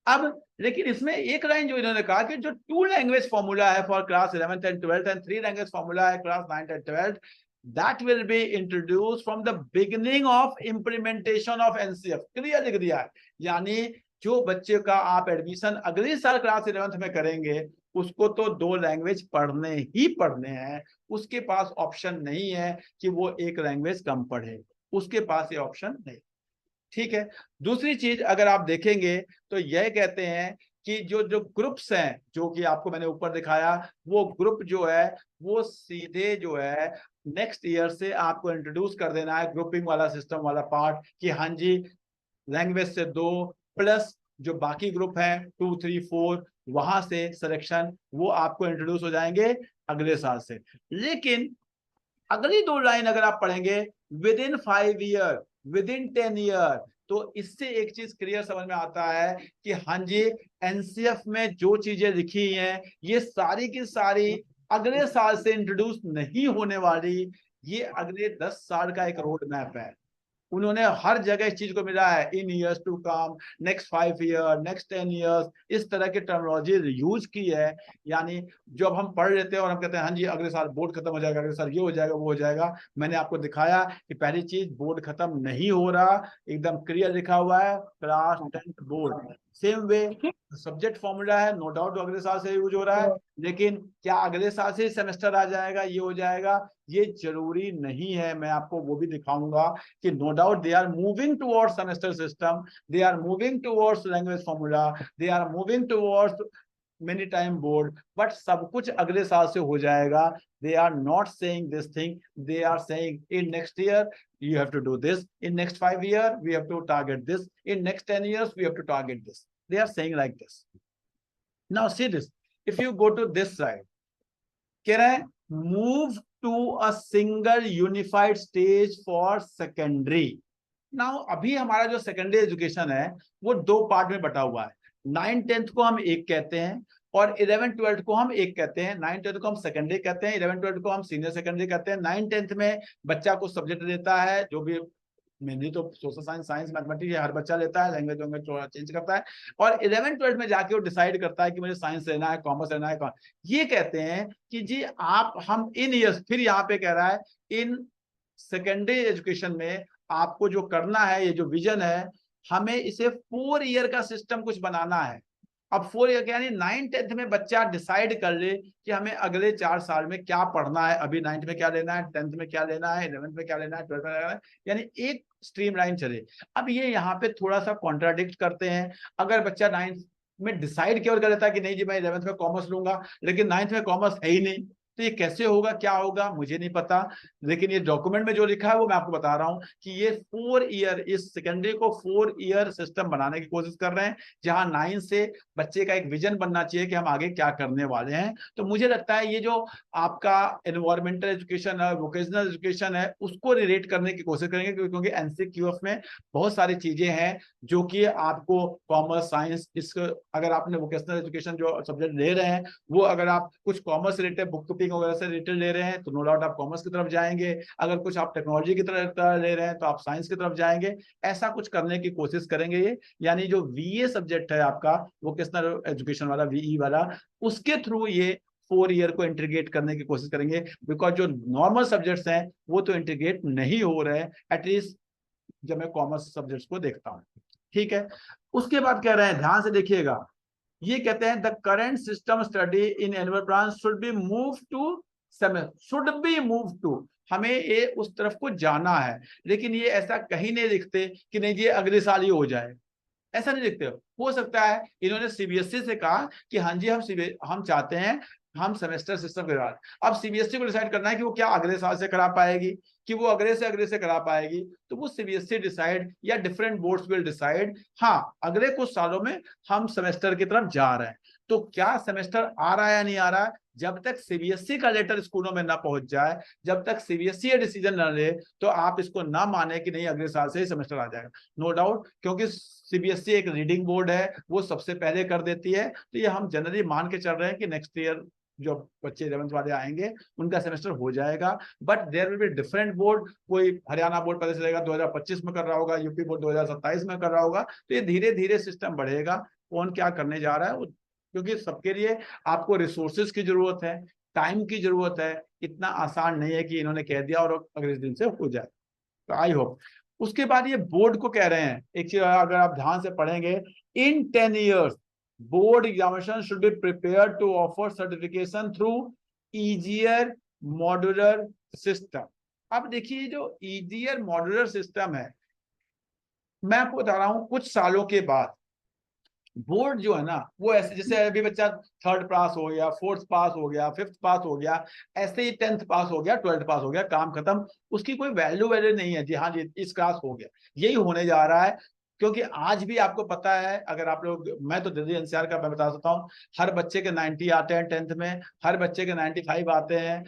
Speaker 1: अब लेकिन इसमें एक लाइन जो इन्होंने कहा कि जो 2 लैंग्वेज फॉर्मूला है for class 11th and 12th and 3 language formula है class 9th and 12th, that will be introduced from the beginning of implementation of NCF। Clear लिख दिया है, यानी जो बच्चे का आप एडमिशन अगले साल क्लास 11th में करेंगे उसको तो 2 लैंग्वेज पढ़ने ही पढ़ने हैं, उसके पास ऑप्शन नहीं है कि वो एक लैंग्वेज कम पढ़े, उसके पास ये ऑप्शन नहीं, ठीक है। दूसरी चीज अगर आप देखेंगे तो यह कहते हैं कि जो जो ग्रुप्स हैं जो कि आपको मैंने ऊपर दिखाया, वो ग्रुप जो है वो सीधे जो है नेक्स्ट ईयर से आपको इंट्रोड्यूस कर देना है ग्रुपिंग वाला सिस्टम वाला पार्ट, कि हाँ जी लैंग्वेज से 2 प्लस जो बाकी ग्रुप हैं 2, 3, 4 वहां से सिलेक्शन वो आपको इंट्रोड्यूस हो जाएंगे अगले साल से। लेकिन अगली 2 लाइन अगर आप पढ़ेंगे with in 5 year, with in 10 year, तो इससे एक चीज क्लियर समझ में आता है कि हाँ जी एनसीएफ में जो चीजें लिखी हैं ये सारी की सारी अगले साल से इंट्रोड्यूस नहीं होने वाली, ये अगले 10 साल का एक रोड मैप है। उन्होंने हर जगह इस चीज को मिला है, in years to come, next 5 year, next 10 years, इस तरह की टर्मिनोलॉजी यूज की है। यानी जब हम पढ़ लेते हैं और हम कहते हैं हाँ जी अगले साल बोर्ड खत्म हो जाएगा, अगले साल ये हो जाएगा वो हो जाएगा, मैंने आपको दिखाया कि पहली चीज बोर्ड खत्म नहीं हो रहा, एकदम क्लियर लिखा हुआ है class 10th board. Same way subject formula है, नो डाउट अगले साल से यूज हो रहा है, लेकिन क्या अगले साल से सेमेस्टर आ जाएगा ये हो जाएगा, ये जरूरी नहीं है। मैं आपको वो भी दिखाऊंगा कि no doubt they are moving towards semester system, they are moving towards language formula, they are moving towards many time board, but सब कुछ अगले साल से हो जाएगा। They are not saying this thing, they are saying in next year you have to do this, in next 5 year we have to target this, in next 10 years we have to target this. They are saying like this. Now see this, if you go to this side, कह रहे हैं move to a single unified stage for secondary. Now अभी हमारा जो secondary education है वो 2 part में बटा हुआ है। 9th 10th को हम एक कहते हैं और 11th 12th को हम एक कहते हैं। 9th 10th को हम सेकेंडरी कहते हैं, 11th 12th को हम सीनियर सेकेंडरी कहते हैं। 9th 10th में बच्चा कुछ सब्जेक्ट लेता है, जो भी मेनली तो सोशल साइंस, साइंस, मैथमेटिक्स हर बच्चा लेता है, लैंग्वेज वैंग्वेज चेंज करता है, और 11th 12th में जाके वो डिसाइड करता है कि मुझे साइंस लेना है, कॉमर्स लेना है। ये कहते हैं कि जी आप हम इन ईयर्स, फिर यहाँ पे कह रहा है इन सेकेंडरी एजुकेशन में आपको जो करना है, ये जो विजन है, हमें इसे 4 ईयर का सिस्टम कुछ बनाना है। अब 4 ईयर यानी 9th-10th में बच्चा डिसाइड कर ले कि हमें अगले 4 साल में क्या पढ़ना है, अभी 9th में क्या लेना है, 10th में क्या लेना है, 11th में क्या लेना है, 12th में क्या लेना है, यानी एक स्ट्रीम लाइन चले। अब ये यहाँ पे थोड़ा सा कॉन्ट्राडिक्ट करते हैं। अगर बच्चा 9th में डिसाइड केवल कर लेता है कि नहीं जी मैं 11th में कॉमर्स लूंगा, लेकिन 9th में कॉमर्स है ही नहीं, तो ये कैसे होगा, क्या होगा, मुझे नहीं पता। लेकिन ये डॉक्यूमेंट में जो लिखा है वो मैं आपको बता रहा हूं कि ये 4 ईयर, इस सेकेंडरी को 4 ईयर सिस्टम बनाने की कोशिश कर रहे हैं, जहां 9 से बच्चे का एक विजन बनना चाहिए कि हम आगे क्या करने वाले हैं। तो मुझे लगता है ये जो आपका एनवायरमेंटल एजुकेशन है, वोकेशनल एजुकेशन है, उसको रिलेट करने की कोशिश करेंगे, क्योंकि एनसीक्यूएफ में बहुत सारी चीजें हैं जो कि आपको कॉमर्स, साइंस, इसको अगर आपने वोकेशनल एजुकेशन जो सब्जेक्ट ले रहे हैं वो अगर आप कुछ कॉमर्स रिलेटेड बुक वगैरह से रिलेटेड ले रहे हैं तो नो डाउट आप कॉमर्स की तरफ जाएंगे। अगर कुछ आप टेक्नोलॉजी की तरफ ले रहे हैं तो आप साइंस की तरफ जाएंगे। ऐसा कुछ करने की कोशिश करेंगे ये, यानी जो वीए सब्जेक्ट है आपका वोकेशनल एजुकेशन वाला, वीई वाला, उसके थ्रू ये 4 ईयर को इंटीग्रेट करने की कोशिश करेंगे। बिकॉज जो नॉर्मल सब्जेक्ट्स हैं वो तो इंटीग्रेट नहीं हो रहे हैं, एटलीस्ट जब मैं कॉमर्स सब्जेक्ट्स को देखता हूँ। ठीक है, उसके बाद कह रहे हैं, ध्यान से देखिएगा, ये कहते हैं the current system study in annual branch should be move to semester, should be move to, हमें ये उस तरफ को जाना है। लेकिन ये ऐसा कहीं नहीं लिखते कि नहीं जी अगले साल ही हो जाए, ऐसा नहीं लिखते। हो सकता है इन्होंने सीबीएसई से कहा कि हाँ जी हम चाहते हैं हम सेमेस्टर सिस्टम के बाद। अब सीबीएसई को डिसाइड करना है कि वो क्या अगले साल से करा पाएगी, कि वो अगले से करा पाएगी, तो वो सीबीएसई डिसाइड या डिफरेंट बोर्ड्स विल डिसाइड, हाँ अगले कुछ सालों में हम सेमेस्टर की तरफ जा रहे हैं। तो क्या सेमेस्टर आ रहा है या नहीं आ रहा है, जब तक सीबीएसई का लेटर स्कूलों में ना पहुंच जाए, जब तक सीबीएसई ये डिसीजन ना ले, तो आप इसको ना माने कि नहीं अगले साल से ही सेमेस्टर आ जाएगा। नो डाउट, क्योंकि सीबीएसई एक रीडिंग बोर्ड है, वो सबसे पहले कर देती है। तो ये हम जनरली मान के चल रहे हैं कि नेक्स्ट ईयर जो बच्चे 11th वाले आएंगे उनका सेमेस्टर हो जाएगा। But there will be different board, कोई हरियाणा बोर्ड पहले चलेगा 2025 में कर रहा होगा, यूपी बोर्ड 2027 में कर रहा होगा। तो ये धीरे धीरे सिस्टम बढ़ेगा, कौन क्या करने जा रहा है, क्योंकि सबके लिए आपको रिसोर्सेज की जरूरत है, टाइम की जरूरत है। इतना आसान नहीं है कि इन्होंने कह दिया और अगले दिन से हो जाए। तो आई होप। उसके बाद ये बोर्ड को कह रहे हैं, एक चीज अगर आप ध्यान से पढ़ेंगे, इन 10 years board examination should be prepared to offer certification through easier modular system। अब देखिए जो easier modular system है, मैं आपको बता रहा हूं कुछ सालों के बाद बोर्ड जो है ना वो ऐसे, जैसे अभी बच्चा 3rd पास हो गया, 4th पास हो गया, 5th पास हो गया, ऐसे ही 10th पास हो गया, 12th पास हो गया, काम खत्म, उसकी कोई वैल्यू नहीं है जी, हाँ जी इस क्लास हो गया। यही होने जा रहा है, क्योंकि आज भी आपको पता है, अगर आप लोग, मैं तो दिल्ली एनसीआर का मैं बता सकता हूँ, हर बच्चे के 90 आते हैं 10th में, हर बच्चे के 95 आते हैं,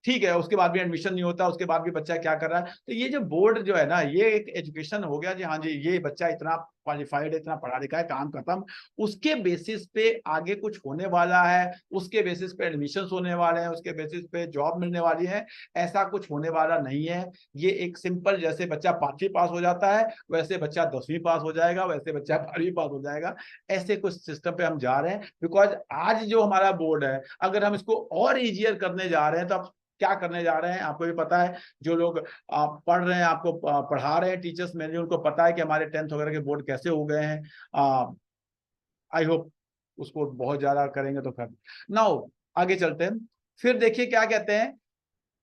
Speaker 1: ठीक है, उसके बाद भी एडमिशन नहीं होता, उसके बाद भी बच्चा क्या कर रहा है। तो ये जो बोर्ड जो है ना, ये एक एजुकेशन हो गया जी, हाँ जी ये बच्चा इतना क्वालिफाइड है, इतना पढ़ा लिखा है, काम खत्म। उसके बेसिस पे आगे कुछ होने वाला है, उसके बेसिस पे एडमिशन होने वाले हैं, उसके बेसिस पे जॉब मिलने वाली है, ऐसा कुछ होने वाला नहीं है। ये एक सिंपल, जैसे बच्चा 5वीं पास हो जाता है वैसे बच्चा 10वीं पास हो जाएगा, वैसे बच्चा 12वीं पास हो जाएगा, ऐसे कुछ सिस्टम पे हम जा रहे हैं। बिकॉज आज जो हमारा बोर्ड है, अगर हम इसको और इजियर करने जा रहे हैं तो अब क्या करने जा रहे हैं, आपको भी पता है, जो लोग पढ़ रहे हैं, आपको पढ़ा रहे हैं टीचर्स में, उनको पता है कि हमारे 10th वगैरह के बोर्ड कैसे हो गए हैं। आई होप उसको बहुत ज्यादा करेंगे तो फिर नाउ आगे चलते हैं। फिर देखिए क्या कहते हैं,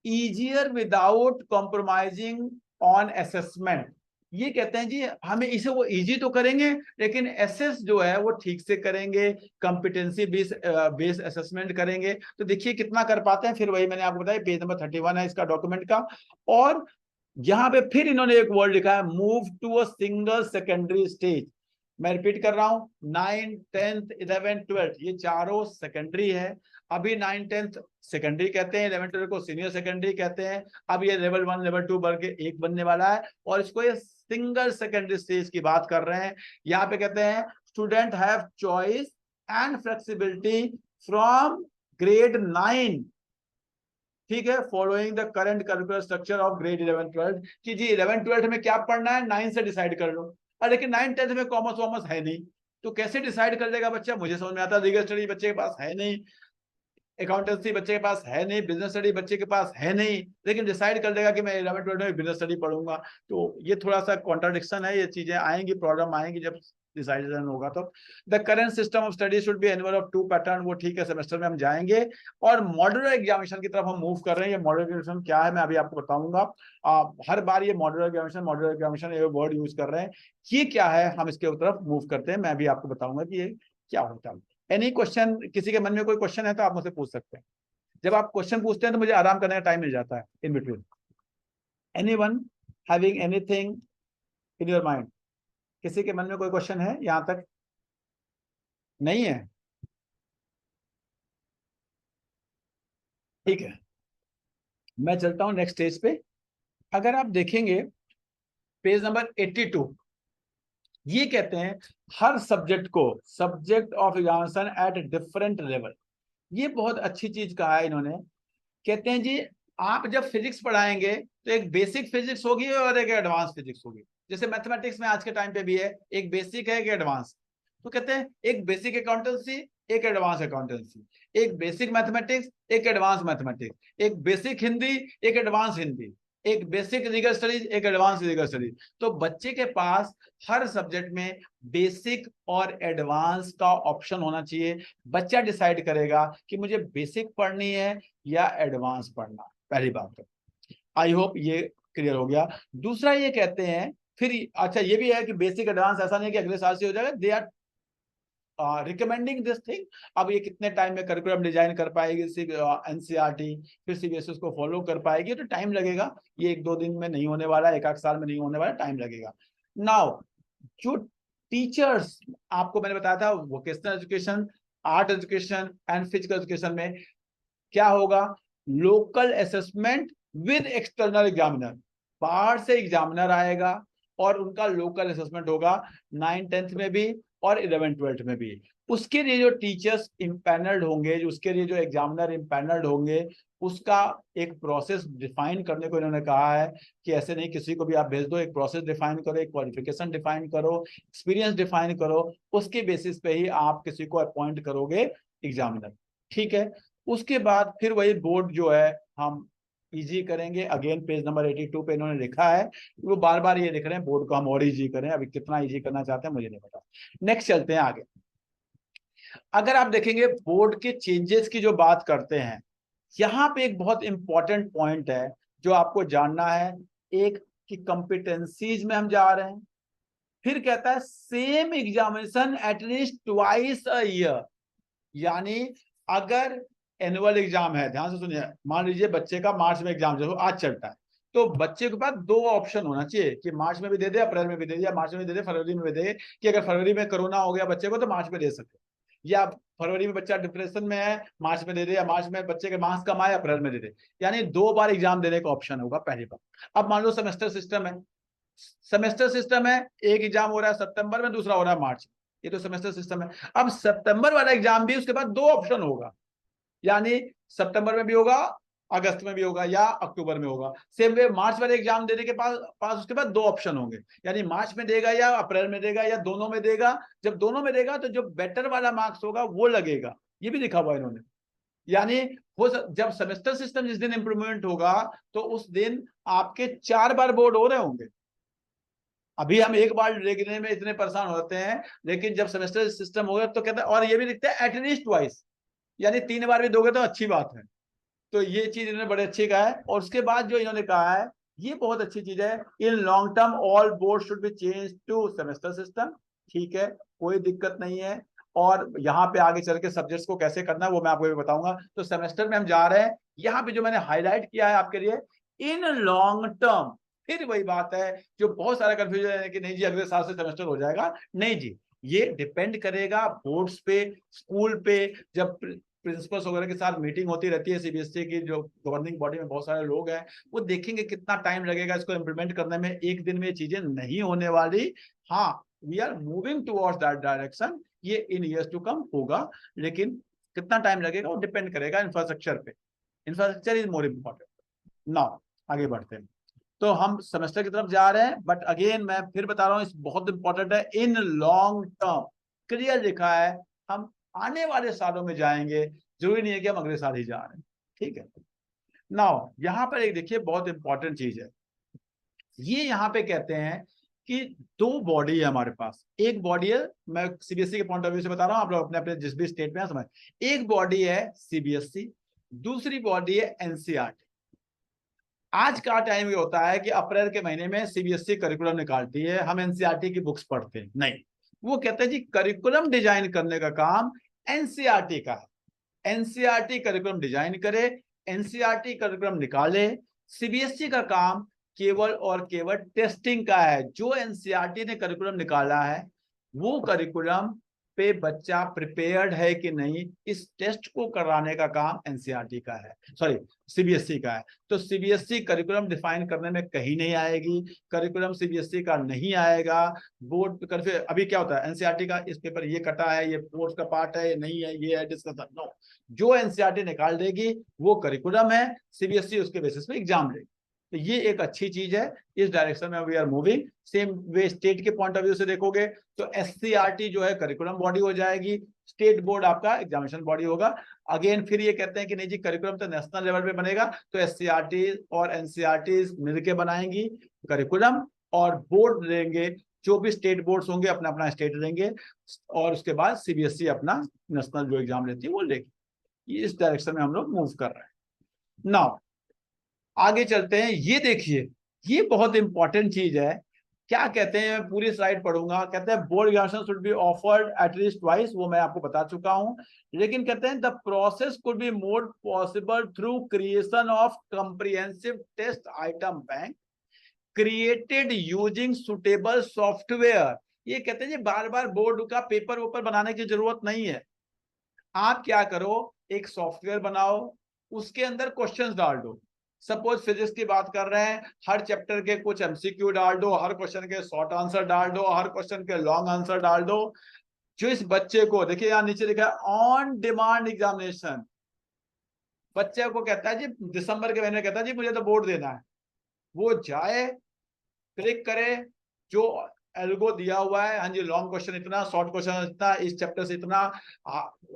Speaker 1: easier without compromising on assessment। ये कहते हैं जी हमें इसे वो इजी तो करेंगे लेकिन एसेस जो है वो ठीक से करेंगे, कॉम्पिटेंसी बेस्ड असेसमेंट करेंगे। तो देखिए कितना कर पाते हैं, फिर वही मैंने आपको बताया, पेज नंबर 31 है इसका डॉक्यूमेंट का। और यहाँ पे फिर इन्होंने एक वर्ड लिखा है, move to a single secondary stage. मैं रिपीट कर रहा हूं, 9, 10th, 11, 12 ये चारों सेकेंडरी है। अभी 9, 10th सेकेंडरी कहते हैं, 11, 12 को सीनियर सेकेंडरी कहते हैं। अब ये लेवल 1, लेवल 2 बढ़ के एक बनने वाला है, और इसको ये सिंगल सेकेंडरी स्टेज की बात कर रहे हैं। यहाँ पे कहते हैं student have choice and flexibility from grade 9, ठीक है, following the current curricular structure of grade 11, 12, कि जी 11, 12 में क्या पढ़ना है 9 से डिसाइड कर लो। लेकिन 9, 10th में कॉमर्स वॉमर्स है नहीं, तो कैसे डिसाइड कर लेगा बच्चा, मुझे समझ में आता है, लीगल स्टडी बच्चे के पास है नहीं, अकाउंटेंसी बच्चे के पास है नहीं, बिजनेस स्टडी बच्चे के पास है नहीं, लेकिन डिसाइड कर लेगा कि मैं 11th-12th में बिजनेस स्टडी पढ़ूंगा। तो ये थोड़ा सा कॉन्ट्राडिक्शन है, ये चीजें आएंगी, प्रॉब्लम आएंगी जब डिसाइडेशन होगा। तो the current system of study should be annual of 2 pattern, वो ठीक है, सेमेस्टर में हम जाएंगे। और मॉड्यूलर एग्जामिनेशन की तरफ हम मूव कर रहे हैं। ये मॉड्यूलर एग्जामिनेशन क्या है मैं अभी आपको बताऊंगा। हर बार ये मॉड्यूलर एग्जामिनेशन ये वर्ड यूज कर रहे हैं, ये क्या है, हम इसके तरफ मूव करते हैं। मैं भी आपको बताऊंगा कि ये क्या होता है। एनी क्वेश्चन, किसी के मन में कोई क्वेश्चन है तो आप मुझसे पूछ सकते हैं। जब आप क्वेश्चन पूछते हैं तो मुझे आराम करने का टाइम मिल जाता है in between. Anyone having anything in your mind? किसी के मन में कोई क्वेश्चन है यहां तक? नहीं है? ठीक है, मैं चलता हूं नेक्स्ट स्टेज पे। अगर आप देखेंगे पेज नंबर 82, ये कहते हैं हर सब्जेक्ट को subject of examination at different level. ये बहुत अच्छी चीज कहा है इन्होंने। कहते हैं जी आप जब फिजिक्स पढ़ाएंगे तो एक बेसिक फिजिक्स होगी और एक एडवांस फिजिक्स होगी। जैसे मैथमेटिक्स में आज के टाइम पे भी है, एक बेसिक है, एक एडवांस। तो कहते हैं एक बेसिक अकाउंटेंसी, एक एडवांस अकाउंटेंसी, एक बेसिक मैथमेटिक्स, एक एडवांस मैथमेटिक्स, एक बेसिक हिंदी, एक एडवांस हिंदी, एक बेसिक लीगल स्टडीज, एक एडवांस लीगल स्टडीज। तो बच्चे के पास हर सब्जेक्ट में बेसिक और एडवांस का ऑप्शन होना चाहिए। बच्चा डिसाइड करेगा कि मुझे बेसिक पढ़नी है या एडवांस पढ़ना। पहली बात तो आई होप ये क्लियर हो गया। दूसरा ये कहते हैं फिर, अच्छा ये भी है कि बेसिक एडवांस ऐसा नहीं कि अगले साल से हो जाएगा, they are recommending this thing. अब ये कितने टाइम में करिकुलम डिजाइन कर पाएगी एनसीईआरटी, फिर सीबीएसई उसको फॉलो कर पाएगी, तो टाइम लगेगा। ये 1-2 दिन में नहीं होने वाला, 1-8 साल में नहीं होने वाला, टाइम लगेगा। नाउ जो टीचर्स आपको मैंने बताया था vocational education, art education and physical education में क्या होगा, local assessment with external examiner. बाहर से एग्जामिनर आएगा और उनका लोकल असेसमेंट होगा 9th-10th में भी और 11th-12th में भी। उसके लिए जो टीचर्स इम्पैनल्ड होंगे, उसके लिए जो एग्जामिनर इम्पैनल्ड होंगे, उसका एक प्रोसेस डिफाइन करने को इन्होंने कहा है कि ऐसे नहीं किसी को भी आप भेज दो, एक प्रोसेस डिफाइन करो, एक क्वालिफिकेशन डिफाइन करो, एक्सपीरियंस डिफाइन करो, उसके बेसिस पे ही आप किसी को अपॉइंट करोगे एग्जामिनर। ठीक है, उसके बाद फिर वही बोर्ड जो है हम इजी करेंगे। अगेन पेज नंबर 82 पे इन्होंने लिखा है, वो बार बार ये लिख रहे हैं बोर्ड को हम और इजी करें। अभी कितना इजी करना चाहते हैं मुझे नहीं पता। नेक्स्ट चलते हैं आगे। अगर आप देखेंगे बोर्ड के चेंजेस की जो बात करते हैं, यहाँ पे एक बहुत इंपॉर्टेंट पॉइंट है जो आपको जानना है। एक कि कॉम्पिटेंसीज में हम जा रहे हैं, फिर कहता है same examination at least twice a year. यानी अगर एनुअल एग्जाम है, ध्यान से सुनिए, मान लीजिए बच्चे का मार्च में एग्जाम जो आज चलता है, तो बच्चे के पास 2 ऑप्शन होना चाहिए कि मार्च में भी दे दे, अप्रैल में भी दे दे, या मार्च में दे दे, फरवरी में भी दे, कि अगर फरवरी में कोरोना हो गया बच्चे को तो मार्च में दे सकते, या फरवरी में बच्चा डिप्रेशन में है मार्च में दे दे, या मार्च में बच्चे के मार्क्स कम आए अप्रैल में दे दे। यानी 2 बार एग्जाम देने का ऑप्शन होगा पहली बार। अब मान लो सेमेस्टर सिस्टम है, एक एग्जाम हो रहा है सितंबर में, दूसरा हो रहा है मार्च, ये तो सेमेस्टर सिस्टम है। अब सितंबर वाला एग्जाम भी उसके बाद 2 ऑप्शन होगा, यानी सितंबर में भी होगा, अगस्त में भी होगा, या अक्टूबर में होगा। सेम वे मार्च वाले एग्जाम देने के पास उसके बाद 2 ऑप्शन होंगे, यानी मार्च में देगा या अप्रैल में देगा या दोनों में देगा। जब दोनों में देगा तो जो बेटर वाला मार्क्स होगा वो लगेगा, ये भी लिखा हुआ है इन्होंने। यानी वो जब सेमेस्टर सिस्टम जिस दिन इंप्लीमेंट होगा तो उस दिन आपके 4 बार बोर्ड हो रहे होंगे। अभी हम 1 बार लेने में इतने परेशान होते हैं, लेकिन जब सेमेस्टर सिस्टम होगा तो कहते हैं, और ये भी लिखते हैं एटलीस्ट ट्वाइस, यानी 3 बार भी दोगे तो अच्छी बात है। तो ये चीज इन्होंने बड़े अच्छी कहा है। और उसके बाद जो इन्होंने कहा है ये बहुत अच्छी चीज है, in long term all board should be change to semester system. ठीक है, कोई दिक्कत नहीं है। और यहाँ पे आगे चल के सब्जेक्ट्स को कैसे करना है वो मैं आपको भी बताऊंगा। तो सेमेस्टर में हम जा रहे हैं, यहाँ पे जो मैंने हाईलाइट किया है आपके लिए, इन लॉन्ग टर्म। फिर वही बात है जो बहुत सारा कंफ्यूजन है कि नहीं जी अगले साल से सेमेस्टर हो जाएगा। नहीं जी, ये डिपेंड करेगा बोर्ड्स पे, स्कूल पे। जब प्रिंसिपल्स वगैरह के साथ मीटिंग होती रहती है सीबीएसई की, जो गवर्निंग बॉडी में बहुत सारे लोग हैं, वो देखेंगे कितना टाइम लगेगा इसको इम्प्लीमेंट करने में। एक दिन में ये चीजें नहीं होने वाली। हाँ, we are moving towards that direction, ये इन ईयर्स टू कम होगा, लेकिन कितना टाइम लगेगा वो डिपेंड करेगा इंफ्रास्ट्रक्चर पे। Infrastructure is more important. Now आगे बढ़ते हैं। तो हम सेमेस्टर की तरफ जा रहे हैं, बट अगेन मैं फिर बता रहा हूँ, इस बहुत इंपॉर्टेंट है, इन लॉन्ग टर्म। क्लियर लिखा है, हम आने वाले सालों में जाएंगे जरूरी नहीं है कि हम अगले साल ही जा रहे हैं, ठीक है। नाउ यहाँ पर एक देखिए बहुत इंपॉर्टेंट चीज है, ये यहाँ पे कहते हैं कि दो बॉडी है हमारे पास। एक बॉडी है, मैं सीबीएसई के पॉइंट ऑफ व्यू से बता रहा हूँ, आप लोग अपने अपने जिस भी स्टेट में समझ। एक बॉडी है सीबीएसई, दूसरी बॉडी है एनसीईआरटी। आज का टाइम ये होता है कि अप्रैल के महीने में सीबीएसई करिकुलम निकालती है, हम एनसीईआरटी की बुक्स पढ़ते हैं, नहीं, वो कहते हैं जी करिकुलम डिजाइन करने का काम एनसीईआरटी का है। एनसीईआरटी करिकुलम डिजाइन करे, एनसीईआरटी करिकुलम निकाले, सीबीएसई का काम केवल और केवल टेस्टिंग का है। जो एनसीईआरटी ने करिकुलम निकाला है वो करिकुलम पे बच्चा प्रिपेयर्ड है कि नहीं, इस टेस्ट को कराने का काम एनसीईआरटी का है, सॉरी सीबीएसई का है। तो सीबीएसई करिकुलम डिफाइन करने में कहीं नहीं आएगी, करिकुलम सीबीएसई का नहीं आएगा। बोर्ड कर अभी क्या होता है, एनसीईआरटी का इस पेपर ये कटा है, ये कोर्स का पार्ट है, ये नहीं है, ये है डिस्कशन, नो, जो एनसीईआरटी निकाल देगी वो करिकुलम है, सीबीएसई उसके बेसिस पे एग्जाम लेगी। तो ये एक अच्छी चीज है, इस डायरेक्शन में we are moving. Same way state के पॉइंट ऑफ व्यू से देखोगे तो एससीईआरटी जो है करिकुलम बॉडी हो जाएगी, स्टेट बोर्ड आपका एग्जामिनेशन बॉडी होगा। अगेन फिर ये कहते हैं कि नहीं जी करिकुलम तो नेशनल लेवल पे बनेगा, तो एससीईआरटी और एनसीईआरटी मिलके बनाएंगी करिकुलम, और बोर्ड देंगे, जो भी स्टेट बोर्ड्स होंगे अपना अपना स्टेट देंगे, और उसके बाद सीबीएसई अपना नेशनल जो एग्जाम लेती है वो लेगी। इस डायरेक्शन में हम लोग मूव कर रहे हैं। नाउ आगे चलते हैं, ये देखिए ये बहुत इंपॉर्टेंट चीज है। क्या कहते हैं, मैं पूरी स्लाइड पढ़ूंगा। कहते हैं board examination should be offered at least twice, वो मैं आपको बता चुका हूं, लेकिन कहते हैं the process could be more possible through creation of comprehensive test item bank created using suitable software. ये कहते हैं बार बार बोर्ड का पेपर ऊपर बनाने की जरूरत नहीं है। आप क्या करो, एक सॉफ्टवेयर बनाओ, उसके अंदर क्वेश्चंस डाल दो। सपोज फिजिक्स की बात कर रहे हैं, हर चैप्टर के कुछ एमसीक्यू डाल दो, हर क्वेश्चन के शॉर्ट आंसर डाल दो, हर क्वेश्चन के लॉन्ग आंसर डाल दो। जो इस बच्चे को देखिए यहाँ नीचे लिखा है ऑन डिमांड एग्जामिनेशन, बच्चे को कहता है जी दिसंबर के महीने में कहता है जी मुझे तो बोर्ड देना है, वो जाए क्लिक करे, जो एल्गो दिया हुआ है, हाँ जी लॉन्ग क्वेश्चन इतना, शॉर्ट क्वेश्चन इतना, इस चैप्टर से इतना,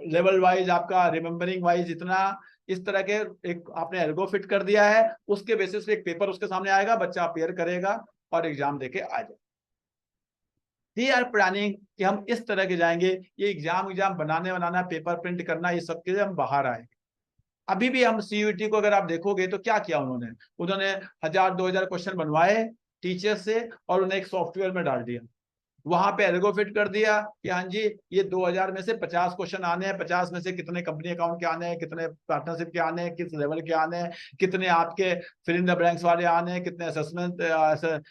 Speaker 1: लेवल वाइज आपका रिमेम्बरिंग वाइज इतना, इस तरह के एक आपने एल्गो फिट कर दिया है, उसके बेसिस पे एक पेपर उसके सामने आएगा, बच्चा अपेयर करेगा और एग्जाम देके आ जाए। वी आर प्लानिंग कि हम इस तरह के जाएंगे, ये एग्जाम बनाना, पेपर प्रिंट करना, ये सब के लिए हम बाहर आएंगे। अभी भी हम सीयूईटी को अगर आप देखोगे तो क्या किया उन्होंने 1000-2000 क्वेश्चन बनवाए टीचर से और उन्हें एक सॉफ्टवेयर में डाल दिया, वहां पे एल्गो फिट कर दिया कि हाँ जी ये 2000 में से 50 क्वेश्चन आने हैं, 50 में से कितने कंपनी अकाउंट के आने हैं, कितने पार्टनरशिप के आने हैं, किस लेवल के आने हैं, कितने आपके फिल इन द ब्लैंक्स वाले आने हैं, कितने असेसमेंट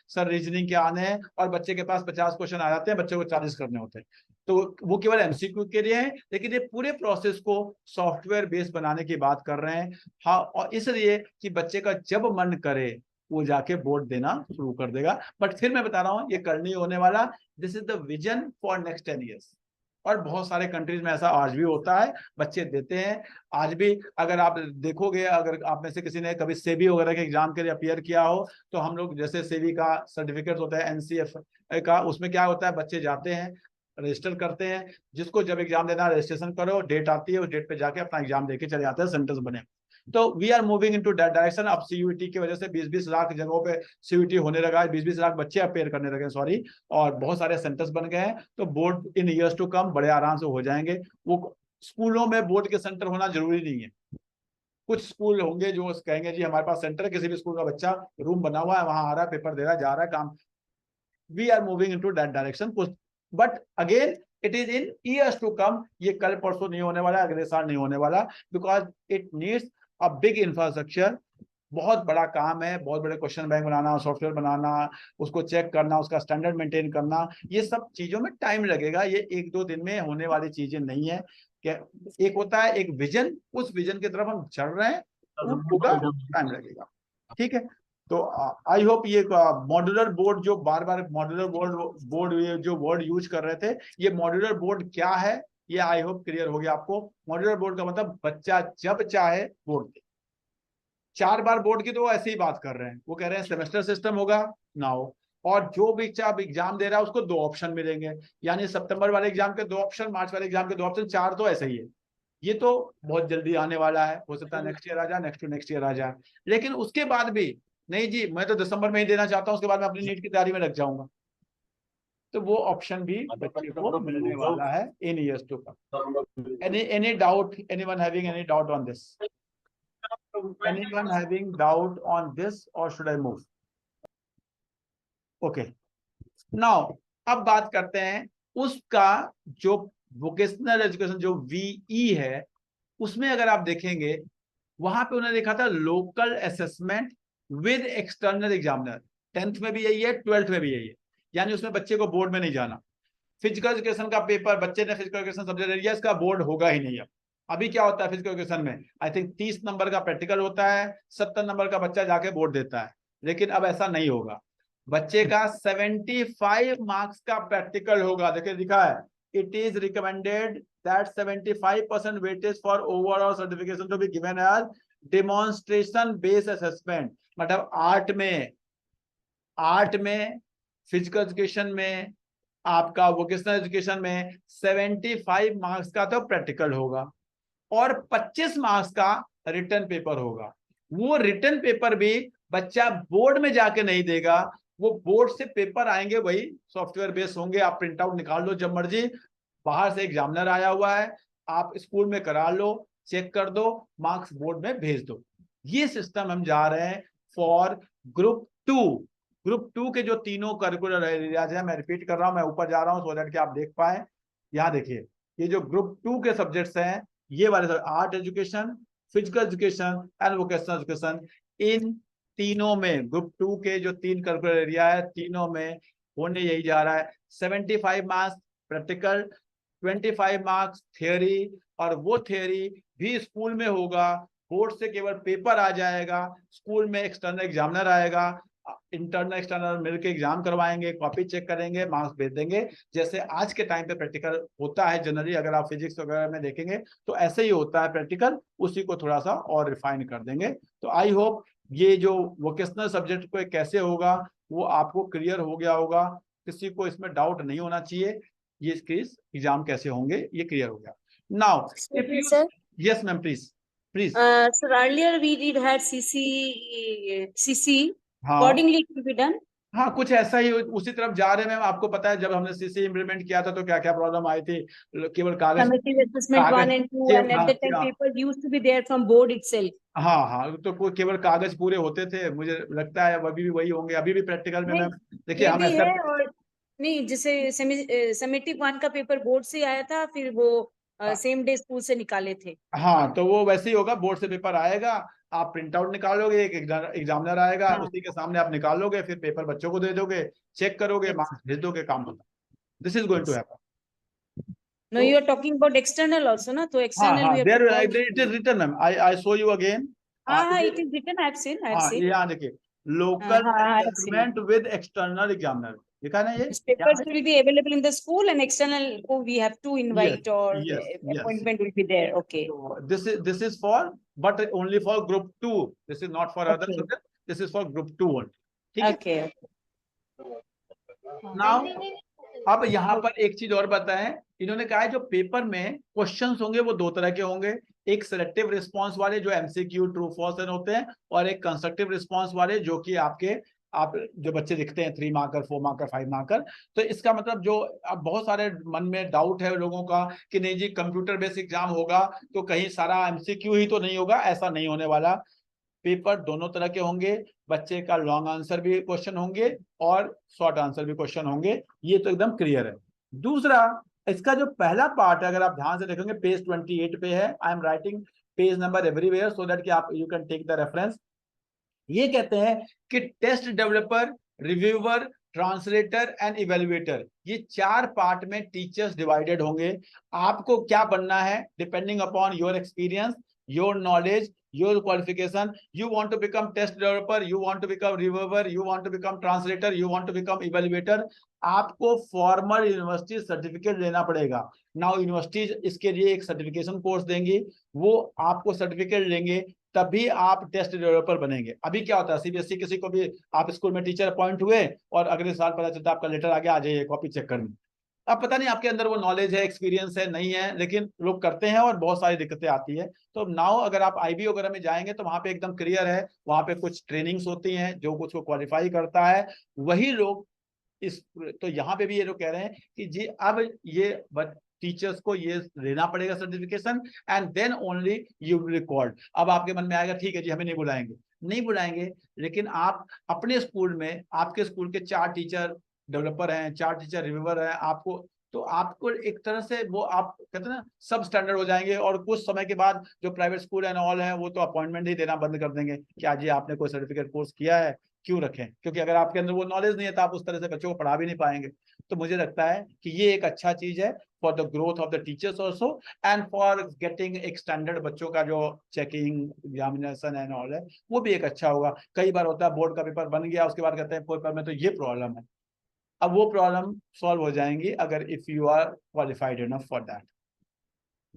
Speaker 1: सर रीजनिंग के आने हैं, और बच्चे के पास 50 क्वेश्चन आ जाते हैं, बच्चे को 40 करने होते हैं। तो वो केवल एमसीक्यू के लिए है, लेकिन ये पूरे प्रोसेस को सॉफ्टवेयर बेस्ड बनाने की बात कर रहे हैं। हाँ, और इसलिए कि बच्चे का जब मन करे वो जाके बोर्ड देना शुरू कर देगा। बट फिर मैं बता रहा हूँ ये करनी होने वाला, this is the vision for next 10 years। और बहुत सारे कंट्रीज में ऐसा आज भी होता है, बच्चे देते हैं आज भी। अगर आप देखोगे, अगर आप में से किसी ने कभी सेबी वगैरह के एग्जाम के लिए अपियर किया हो, तो हम लोग जैसे सेबी का सर्टिफिकेट होता है एनसीएफ का, उसमें क्या होता है बच्चे जाते हैं रजिस्टर करते हैं, जिसको जब एग्जाम देना रजिस्ट्रेशन करो, डेट आती है उस डेट पे जाके अपना एग्जाम देके चले जाते हैं, सेंटर्स बने। तो we are moving into that direction. अब सीयूईटी की वजह से 20-20 लाख जगहों पे सीयूईटी होने लगा है, 20-20 लाख बच्चे अपेयर करने लगे, सॉरी, और बहुत सारे सेंटर्स बन गए हैं। तो board in years to come बड़े आराम से हो जाएंगे। वो स्कूलों में बोर्ड के सेंटर होना जरूरी नहीं है, कुछ स्कूल होंगे जो कहेंगे जी हमारे पास सेंटर है, किसी भी स्कूल का बच्चा रूम बना हुआ है, वहां आ रहा है, पेपर दे रहा है, जा रहा है, काम। We are moving into that direction, but again it is in years to come. ये कल परसों नहीं होने वाला, अगले साल नहीं होने वाला, because it needs a big infrastructure. बहुत बड़ा काम है, बहुत बड़े क्वेश्चन बैंक बनाना, सॉफ्टवेयर बनाना, उसको चेक करना, उसका स्टैंडर्ड मेंटेन करना, ये सब चीजों में टाइम लगेगा। ये 1-2 दिन में होने वाली चीजें नहीं है। क्या एक होता है एक विजन, उस विजन की तरफ हम चल रहे हैं, होगा, टाइम लगेगा, ठीक है। तो आई होप ये मॉड्यूलर बोर्ड, जो बार बार मॉड्यूलर बोर्ड जो वर्ड यूज कर रहे थे, ये मॉड्यूलर बोर्ड क्या है ये आई होप क्लियर हो गया आपको। मॉड्यूलर बोर्ड का मतलब बच्चा जब चाहे बोर्ड दे। 4 बार बोर्ड की तो वो ऐसे ही बात कर रहे हैं, वो कह रहे हैं सेमेस्टर सिस्टम होगा ना हो, और जो भी एग्जाम दे रहा है उसको 2 ऑप्शन मिलेंगे, यानी सितंबर वाले एग्जाम के 2 ऑप्शन, मार्च वाले एग्जाम के 2 ऑप्शन, 4 तो ऐसे ही है। ये तो बहुत जल्दी आने वाला है, हो सकता है नेक्स्ट ईयर आ जाए, नेक्स्ट टू नेक्स्ट ईयर आ जाए। लेकिन उसके बाद भी नहीं जी, मैं तो दिसंबर में ही देना चाहता हूँ, उसके बाद मैं अपनी नीट की तैयारी में लग जाऊंगा, तो वो ऑप्शन भी बच्चे को मिलने वाला है in years to come. Any doubt, anyone having any doubt on this? Anyone having doubt on this और should I move? Okay, now अब बात करते हैं उसका जो वोकेशनल एजुकेशन जो वीई है, उसमें अगर आप देखेंगे वहां पे उन्होंने लिखा था local assessment with external examiner. 10th में भी यही है, 12th में भी यही है, यानी उसमें बच्चे को बोर्ड में नहीं जाना। फिजिकल एजुकेशन का पेपर बच्चे ने फिजिकल एजुकेशन सब्जेक्ट लिया, इसका बोर्ड होगा ही नहीं। अब अभी क्या होता है फिजिकल एजुकेशन में, आई थिंक 30 नंबर का प्रैक्टिकल होता है, 70 नंबर का बच्चा जाके बोर्ड देता है। लेकिन अब ऐसा नहीं होगा, बच्चे का 75 मार्क्स का प्रैक्टिकल होगा। देखिए लिखा है, it is recommended that 75% weightage for overall certification to be given as demonstration based assessment. मतलब आर्ट में, फिजिकल एजुकेशन में, आपका वोकेशनल एजुकेशन में 75 मार्क्स का तो प्रैक्टिकल होगा और 25 मार्क्स का रिटर्न पेपर होगा। वो रिटर्न पेपर भी बच्चा बोर्ड में जाके नहीं देगा, वो बोर्ड से पेपर आएंगे, वही सॉफ्टवेयर बेस्ड होंगे। आप प्रिंट आउट निकाल लो जब मर्जी, बाहर से एग्जामिनर आया हुआ है, आप स्कूल में करा लो, चेक कर दो, मार्क्स बोर्ड में भेज दो। ये सिस्टम हम जा रहे हैं फॉर ग्रुप 2। ग्रुप 2 के जो तीनों करिकुलर एरियाज है, मैं रिपीट कर रहा हूं, मैं ऊपर जा रहा हूं सो दैट कि आप देख पाए। यहाँ देखिए, ये जो ग्रुप 2 के सब्जेक्ट्स हैं, ये वाले art education, physical education and vocational education, इन तीनों में ग्रुप 2 के जो 3 करिकुलर एरिया है, तीनों में होने यही जा रहा है 75 मार्क्स प्रैक्टिकल, 25 मार्क्स थियोरी, और वो थियोरी भी स्कूल में होगा, बोर्ड से केवल पेपर आ जाएगा, स्कूल में एक्सटर्नल एग्जामिनर आएगा, इंटरनल एक्सटर्नल मिलकर एग्जाम करवाएंगे, कॉपी चेक करेंगे, मार्क्स भेज देंगे। जैसे आज के टाइम पे प्रैक्टिकल होता है जनरली, अगर आप फिजिक्स वगैरह में देखेंगे तो ऐसे ही होता है प्रैक्टिकल, उसी को थोड़ा सा और रिफाइन कर देंगे। तो आई होप ये जो वोकेशनल सब्जेक्ट को कैसे होगा वो आपको क्लियर हो गया होगा, किसी को इसमें डाउट नहीं होना चाहिए, ये एग्जाम कैसे होंगे ये क्लियर हो गया। Now
Speaker 5: Sir,
Speaker 1: yes ma'am, please please.
Speaker 5: sir, earlier we did had CC.
Speaker 1: हाँ
Speaker 5: Accordingly, it will be done.
Speaker 1: हाँ, कुछ ऐसा ही उसी तरफ जा रहे हैं मैम। आपको पता है जब हमने सीसी इम्प्लीमेंट किया था तो क्या क्या प्रॉब्लम आई थी, केवल कागज
Speaker 5: Summative assessment 1 and 2, and at that time papers used to be there from board itself.
Speaker 1: हाँ हाँ, तो केवल कागज पूरे होते थे, मुझे लगता है अभी भी वही होंगे, अभी भी प्रैक्टिकल में मैम देखिए
Speaker 5: ये
Speaker 1: हम
Speaker 5: भी
Speaker 1: ऐसा
Speaker 5: है, और नहीं, जैसे समेटिव 1 का पेपर बोर्ड से आया था, फिर वो सेम डे स्कूल से निकाले थे।
Speaker 1: हाँ, तो वो वैसे ही होगा, बोर्ड से पेपर आएगा, आप प्रिंट आउट निकालोगे, एक एग्जामिनर आएगा,
Speaker 5: हाँ।
Speaker 1: उसी के सामने आप निकालोगे, फिर पेपर बच्चों को दे दोगे, चेक करोगे, मार्क्स भेज दोगे, काम होता। This is going to happen.
Speaker 5: No, you are talking about external also, na? So
Speaker 1: हाँ
Speaker 5: external
Speaker 1: हाँ,
Speaker 5: we have
Speaker 1: there
Speaker 5: to call.
Speaker 1: It is written ma'am, I show you again.
Speaker 5: It is written. I have seen.
Speaker 1: हाँ, ये यहाँ देखिए, local
Speaker 5: हाँ, I have seen.
Speaker 1: Assessment with external examiner, लिखा है ना ये?
Speaker 5: These papers will be available in the school, and external we have to invite, or
Speaker 1: yes, yes.
Speaker 5: appointment will be there. Okay.
Speaker 1: So this is for, but only for group 2. This is not for other
Speaker 5: Okay.
Speaker 1: subject. This is for group 2 only. ठीक है?
Speaker 5: Okay.
Speaker 1: Now, अब यहाँ पर एक चीज और बताएं, इन्होंने कहा है जो पेपर में क्वेश्चंस होंगे वो 2 तरह के होंगे, एक सिलेक्टिव रिस्पांस वाले जो एमसीक्यू ट्रू फॉल्स होते हैं, और एक कंस्ट्रक्टिव रिस्पांस वाले जो कि आप जो बच्चे लिखते हैं 3 मार्कर, 4 मार्कर, 5 मार्कर। तो इसका मतलब जो अब बहुत सारे मन में डाउट है लोगों का कि नहीं जी कंप्यूटर बेस्ड एग्जाम होगा तो कहीं सारा एमसीक्यू ही तो नहीं होगा, ऐसा नहीं होने वाला। पेपर दोनों तरह के होंगे, बच्चे का लॉन्ग आंसर भी क्वेश्चन होंगे और शॉर्ट आंसर भी क्वेश्चन होंगे, ये तो एकदम क्लियर है। दूसरा, इसका जो पहला पार्ट है, अगर आप ध्यान से देखेंगे पेज 28 पे है, I am writing page number everywhere so that कि आप you can take the reference. ये कहते हैं कि test developer, reviewer, translator and evaluator, ये 4 पार्ट में टीचर्स डिवाइडेड होंगे। आपको क्या बनना है depending upon your experience, your knowledge, your qualification. You want to become test developer, you want to become reviewer, you want to become translator, you want to become evaluator, आपको formal university certificate लेना पड़ेगा। Now university इसके लिए एक certification course देंगी, वो आपको certificate लेंगे, तभी आप टेस्ट डेवलपर बनेंगे। अभी क्या होता है सीबीएसई, किसी को भी आप स्कूल में टीचर अपॉइंट हुए और अगले साल पता चलता है आपका लेटर आ गया, आ जाइए कॉपी चेक करनी, अब पता नहीं आपके अंदर वो नॉलेज है, एक्सपीरियंस है, नहीं है, लेकिन लोग करते हैं और बहुत सारी दिक्कतें आती है। तो नाउ अगर आप आईबी वगैरह में जाएंगे तो वहां पे एकदम क्लियर है, वहां पे कुछ ट्रेनिंग्स होती हैं, जो कुछ को क्वालिफाई करता है वही लोग इस, तो यहाँ पे भी ये लोग कह रहे हैं कि जी अब ये टीचर्स को ये लेना पड़ेगा certification, and then only you will record. अब आपके मन में आएगा ठीक है जी हमें नहीं बुलाएंगे, नहीं बुलाएंगे, लेकिन आप अपने स्कूल में, आपके स्कूल के 4 टीचर डेवलपर हैं, 4 टीचर रिव्यूअर हैं, आपको तो आपको एक तरह से वो आप कहते हैं ना सब स्टैंडर्ड हो जाएंगे, और कुछ समय के बाद जो प्राइवेट स्कूल एंड ऑल है वो तो अपॉइंटमेंट ही देना बंद कर देंगे कि आज जी आपने कोई सर्टिफिकेट कोर्स किया है, क्यों रखें, क्योंकि अगर आपके अंदर वो नॉलेज नहीं है तो आप उस तरह से बच्चों को पढ़ा भी नहीं पाएंगे। तो मुझे लगता है कि ये एक अच्छा चीज है for the growth of the teachers also, and for getting एक स्टैंडर्ड बच्चों का जो चेकिंग एग्जामिनेशन एंड ऑल है वो भी एक अच्छा होगा। कई बार होता है बोर्ड का पेपर बन गया, उसके बाद कहते हैं पेपर में तो ये प्रॉब्लम है, अब वो प्रॉब्लम सॉल्व हो जाएंगी अगर if you are qualified enough for that.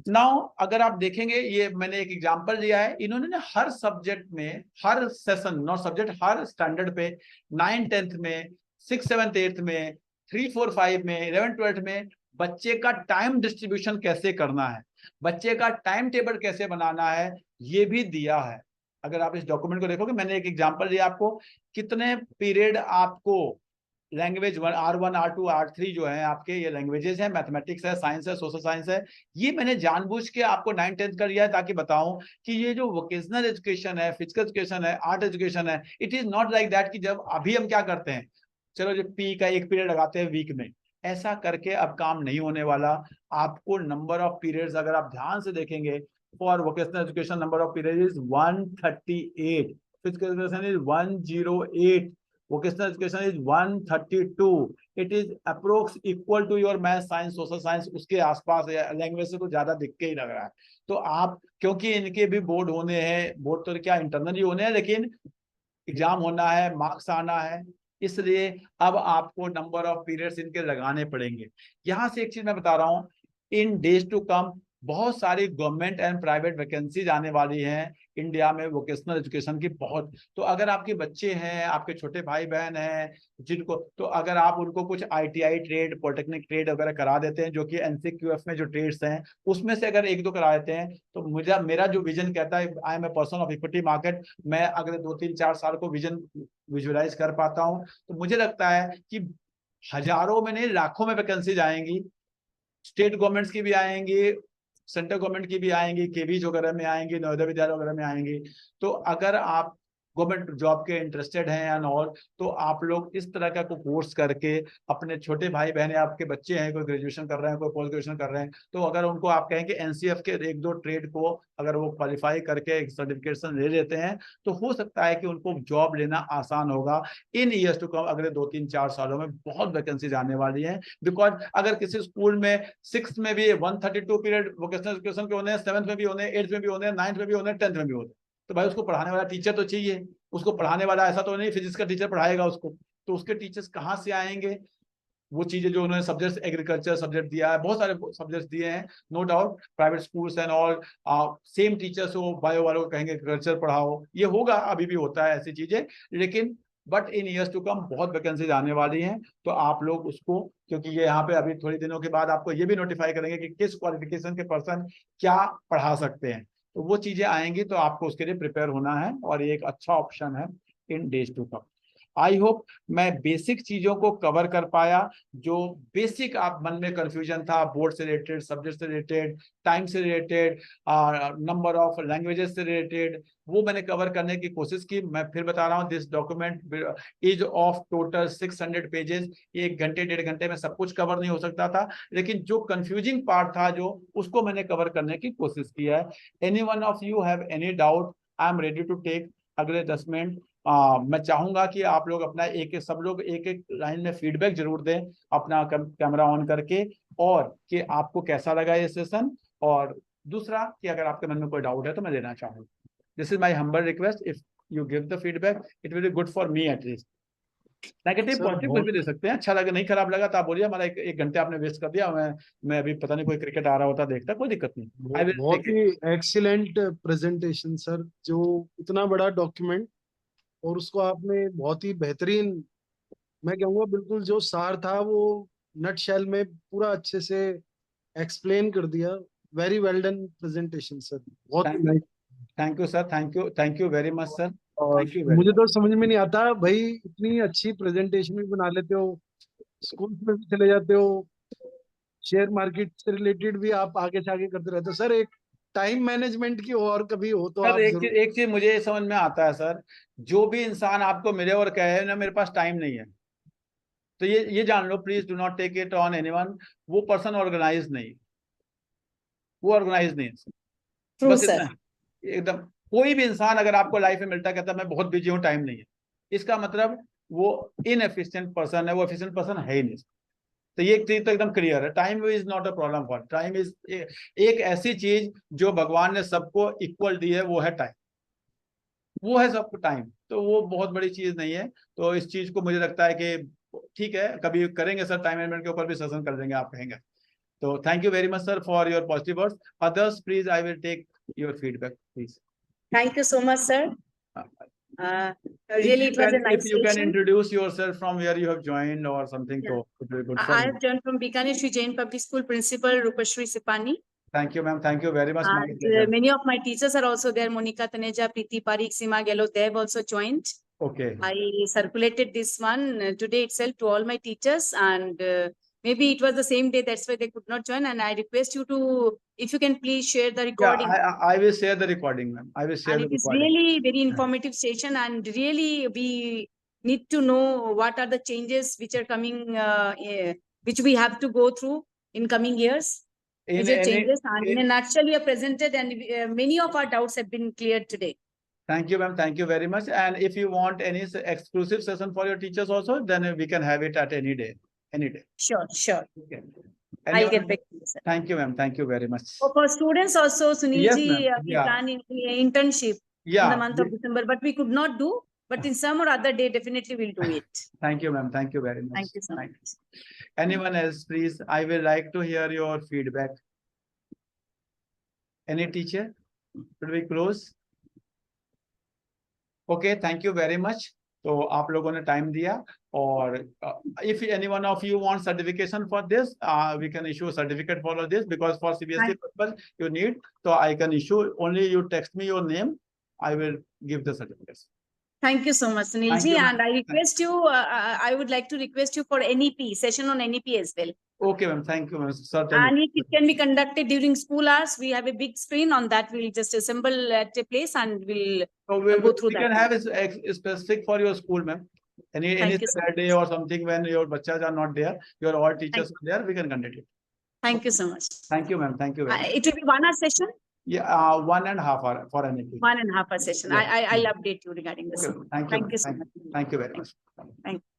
Speaker 1: Now अगर आप देखेंगे, ये मैंने एक एग्जांपल लिया है, इन्होंने ना हर सब्जेक्ट में, हर सेशन नॉट सब्जेक्ट, हर स्टैंडर्ड पे 9th 10th में, 6th 7th 8th में, 3 4 5 में, 11th 12th में बच्चे का टाइम डिस्ट्रीब्यूशन कैसे करना है, बच्चे का टाइम टेबल कैसे बनाना है, ये भी दिया है। अगर आप इस डॉक्यूमेंट को देखोगे, मैंने एक एग्जांपल दिया आपको, कितने पीरियड आपको लैंग्वेज R1 R2 R3 जो है आपके, ये लैंग्वेजेस हैं, मैथमेटिक्स है, साइंस है, सोशल साइंस है, ये मैंने जानबूझ के आपको 9th 10th कर दिया है ताकि बताऊं कि ये जो वोकेशनल एजुकेशन है, फिजिकल एजुकेशन है, आर्ट एजुकेशन है, it is not like that कि जब अभी हम क्या करते हैं, चलो जो पी का एक पीरियड लगाते हैं वीक में, ऐसा करके अब काम नहीं होने वाला। आपको नंबर ऑफ पीरियड्स अगर आप ध्यान से देखेंगे, for vocational education number of period is 138, physical education is 108, vocational education is 132, it is approx equal to your math science social science, उसके आसपास है, लैंग्वेज से तो ज्यादा दिख के ही लग रहा है। तो आप, क्योंकि इनके भी बोर्ड होने हैं, बोर्ड तो क्या इंटरनल ही होने हैं, लेकिन एग्जाम होना है, मार्क्स आना है, इसलिए अब आपको नंबर ऑफ पीरियड्स इनके लगाने पड़ेंगे। यहां से एक चीज मैं बता रहा हूं, इन डेज टू कम बहुत सारी गवर्नमेंट एंड प्राइवेट वैकेंसीज आने वाली हैं इंडिया में वोकेशनल एजुकेशन की बहुत। तो अगर आपके बच्चे हैं, आपके छोटे भाई बहन हैं जिनको, तो अगर आप उनको कुछ ITI ट्रेड, पॉलिटेक्निक ट्रेड वगैरह करा देते हैं, जो कि NCQF में जो ट्रेड्स हैं उसमें से अगर 1-2 करा देते हैं, तो मुझे, मेरा जो विजन कहता है, I am a person of equity market, मैं अगले 2-3-4 साल को विजन विजुअलाइज कर पाता हूं, तो मुझे लगता है कि हजारों में नहीं लाखों में वैकेंसीज आएंगी, स्टेट गवर्नमेंट्स की भी आएंगी, सेंट्रल गवर्नमेंट की भी आएंगी, केवीज वगैरह में आएंगी, नवोदय विद्यालय वगैरह में आएंगी। तो अगर आप गवर्नमेंट जॉब के इंटरेस्टेड हैं एंड ऑल, तो आप लोग इस तरह का कोई कोर्स करके अपने छोटे भाई बहन या आपके बच्चे हैं, कोई ग्रेजुएशन कर रहे हैं, कोई पोस्ट ग्रेजुएशन कर रहे हैं, तो अगर उनको आप कहें कि NCF के 1-2 ट्रेड को अगर वो क्वालिफाई करके सर्टिफिकेशन ले लेते हैं, तो हो सकता है कि उनको जॉब लेना आसान होगा इन ईयर्स टू कम। अगले 2-3-4 सालों में बहुत वैकेंसीज आने वाली हैं, बिकॉज अगर किसी स्कूल में 6th में भी 132 पीरियड वोकेशनल एजुकेशन के होने हैं, 7th में भी होने, 8th में भी होने, 9th में भी होने, 10th में भी होने, तो भाई उसको पढ़ाने वाला टीचर तो चाहिए, उसको पढ़ाने वाला ऐसा तो नहीं फिजिक्स का टीचर पढ़ाएगा उसको, तो उसके टीचर्स कहाँ से आएंगे? वो चीजें जो उन्होंने सब्जेक्ट, एग्रीकल्चर सब्जेक्ट दिया है, बहुत सारे सब्जेक्ट दिए हैं, no doubt private schools and all same teachers हो, बायो वालों को कहेंगे एग्रीकल्चर पढ़ाओ, ये होगा, अभी भी होता है ऐसी चीजें, लेकिन but in years to come बहुत वैकेंसीज आने वाली हैं। तो आप लोग उसको, क्योंकि ये यहाँ पे अभी थोड़ी दिनों के बाद आपको ये भी नोटिफाई करेंगे कि किस क्वालिफिकेशन के पर्सन क्या पढ़ा सकते हैं, तो वो चीजें आएंगी, तो आपको उसके लिए प्रिपेयर होना है, और ये एक अच्छा ऑप्शन है in days to come. I hope मैं बेसिक चीजों को कवर कर पाया, जो बेसिक आप मन में कंफ्यूजन था, बोर्ड से रिलेटेड, सब्जेक्ट से रिलेटेड, टाइम से रिलेटेड, नंबर ऑफ लैंग्वेजेस से रिलेटेड, वो मैंने कवर करने की कोशिश की। मैं फिर बता रहा हूँ, this document is of total 600 pages, 1 घंटे 1.5 घंटे में सब कुछ कवर नहीं हो सकता था, लेकिन जो कंफ्यूजिंग पार्ट था जो, उसको मैंने कवर करने की कोशिश किया है। Any one of you have any doubt, I am ready to take अगले 10 मिनट। मैं चाहूंगा कि आप लोग अपना सब लोग एक लाइन में फीडबैक जरूर दें अपना कैमरा ऑन करके, और कि आपको कैसा लगा ये सेशन, और दूसरा कि अगर आपके मन में कोई डाउट है तो मैं देना चाहूंगा। This is my humble request, if you give the feedback it will be good for me at least. Negative positive कुछ भी दे सकते हैं, अच्छा लगे नहीं खराब लगा तो आप बोलिए, हमारा 1 घंटे आपने वेस्ट कर दिया, मैं अभी पता नहीं कोई क्रिकेट आ रहा होता देखता, कोई दिक्कत नहीं।
Speaker 4: बहुत ही एक्सीलेंट प्रेजेंटेशन सर, जो इतना बड़ा डॉक्यूमेंट और उसको आपने बहुत ही बेहतरीन, मैं कहूँगा बिल्कुल जो सार था वो नटशेल में पूरा अच्छे से एक्सप्लेन कर दिया। Very well done presentation sir, बहुत
Speaker 1: Thank you.
Speaker 4: nice।
Speaker 1: Thank you sir, thank you very much sir.
Speaker 4: और
Speaker 1: Thank you very
Speaker 4: मुझे
Speaker 1: much.
Speaker 4: तो समझ में नहीं आता भाई, इतनी अच्छी प्रेजेंटेशन भी बना लेते हो, स्कूल में भी चले जाते हो, शेयर मार्केट से रिलेटेड भी आप आगे से आगे करते रहते हो सर। एक टाइम मैनेजमेंट की और कभी हो तो
Speaker 1: सर
Speaker 4: आप जरूर।
Speaker 1: एक चीज मुझे समझ में आता है सर, जो भी इंसान आपको मिले और कहे ना मेरे पास टाइम नहीं है, तो ये जान लो, please do not take it on anyone, वो पर्सन ऑर्गेनाइज नहीं, वो ऑर्गेनाइज नहीं है सर।
Speaker 5: True,
Speaker 1: बस
Speaker 5: sir.
Speaker 1: इतना है। एकदम कोई भी इंसान अगर आपको लाइफ में मिलता है कहता है मैं बहुत बिजी हूँ, टाइम नहीं है, इसका मतलब वो इनएफिशिएंट पर्सन है, वो एफिशिएंट पर्सन है ही नहीं। तो ये चीज तो एकदम क्लियर है, time is not a problem for, time is एक ऐसी चीज जो भगवान ने सबको इक्वल दी है, वो है टाइम, वो है सबको टाइम, तो वो बहुत बड़ी चीज नहीं है। तो इस चीज को मुझे लगता है कि ठीक है, कभी करेंगे सर, टाइम मैनेजमेंट के ऊपर भी सेशन कर देंगे, आप कहेंगे तो। Thank you very much sir for your positive words. Others please, I will take your feedback please.
Speaker 5: Thank you so much, sir. Really, it was a nice
Speaker 1: if you can
Speaker 5: session.
Speaker 1: introduce yourself from where you have joined or something,
Speaker 5: Yeah.
Speaker 1: so it will be good
Speaker 5: I
Speaker 1: for
Speaker 5: I
Speaker 1: me.
Speaker 5: have joined from Bikaner Shri Jain Public School Principal Rupashri Sipani.
Speaker 1: Thank you, ma'am. Thank you very much. My
Speaker 5: And
Speaker 1: pleasure.
Speaker 5: many of my teachers are also there. Monica Taneja, Preeti Parikh, Sima Gelo, they have also joined.
Speaker 1: Okay.
Speaker 5: I circulated this one today itself to all my teachers, and maybe it was the same day, that's why they could not join. And I request you to, if you can please share the recording.
Speaker 1: Yeah, I will share the recording, ma'am. I will share
Speaker 5: And
Speaker 1: the
Speaker 5: it is
Speaker 1: recording.
Speaker 5: really very informative session, and really we need to know what are the changes which are coming, which we have to go through in coming years.
Speaker 1: In
Speaker 5: Major
Speaker 1: any,
Speaker 5: changes, and in a nutshell, we are presented, and many of our doubts have been cleared today.
Speaker 1: thank you, ma'am. Thank you very much. And if you want any exclusive session for your teachers also, then we can have it at any day. Any day.
Speaker 5: Sure, sure.
Speaker 1: Okay.
Speaker 5: I'll
Speaker 1: Anyone-
Speaker 5: get back to you, sir.
Speaker 1: Thank you, ma'am. Thank you very much.
Speaker 5: For students also, Sunil
Speaker 1: Yes,
Speaker 5: ji,
Speaker 1: ma'am.
Speaker 5: we
Speaker 1: Yeah.
Speaker 5: plan internship in
Speaker 1: Yeah.
Speaker 5: the month of December, but we could not do. But in some or other day, definitely we'll do it.
Speaker 1: Thank you, ma'am. Thank you very much.
Speaker 5: Thank you so much.
Speaker 1: Anyone else, please? I will like to hear your feedback. Any teacher? Should we close? Okay, thank you very much. तो आप लोगों ने time दिया, और if any one of you want certification for this, we can issue a certificate for all this, because for CBSE purpose you need, so I can issue, only you text me your name, I will give the certificates.
Speaker 5: Thank you so much, Sunil
Speaker 1: Thank
Speaker 5: ji.
Speaker 1: you, ma'am.
Speaker 5: And I request you, I would like to request you for NEP, session on NEP as well.
Speaker 1: Okay, ma'am. Thank you, ma'am. Certainly.
Speaker 5: And if it can be conducted during school hours, we have a big screen on that. We'll just assemble at a place and we'll
Speaker 1: So
Speaker 5: go through
Speaker 1: we
Speaker 5: that.
Speaker 1: can have a specific for your school, ma'am. Any
Speaker 5: Thank you so
Speaker 1: Saturday or something when your bachas are not there, your all teachers are there, we can conduct it.
Speaker 5: Thank you so much.
Speaker 1: Thank you, ma'am. Thank you very much.
Speaker 5: It will be 1 hour session,
Speaker 1: Yeah, 1.5 hour for NEP.
Speaker 5: 1.5 hour session.
Speaker 1: Yeah.
Speaker 5: I'll update you regarding this.
Speaker 1: Okay, thank you.
Speaker 5: Thank you so
Speaker 1: Thank
Speaker 5: much.
Speaker 1: Thank you very much.
Speaker 5: Thank you.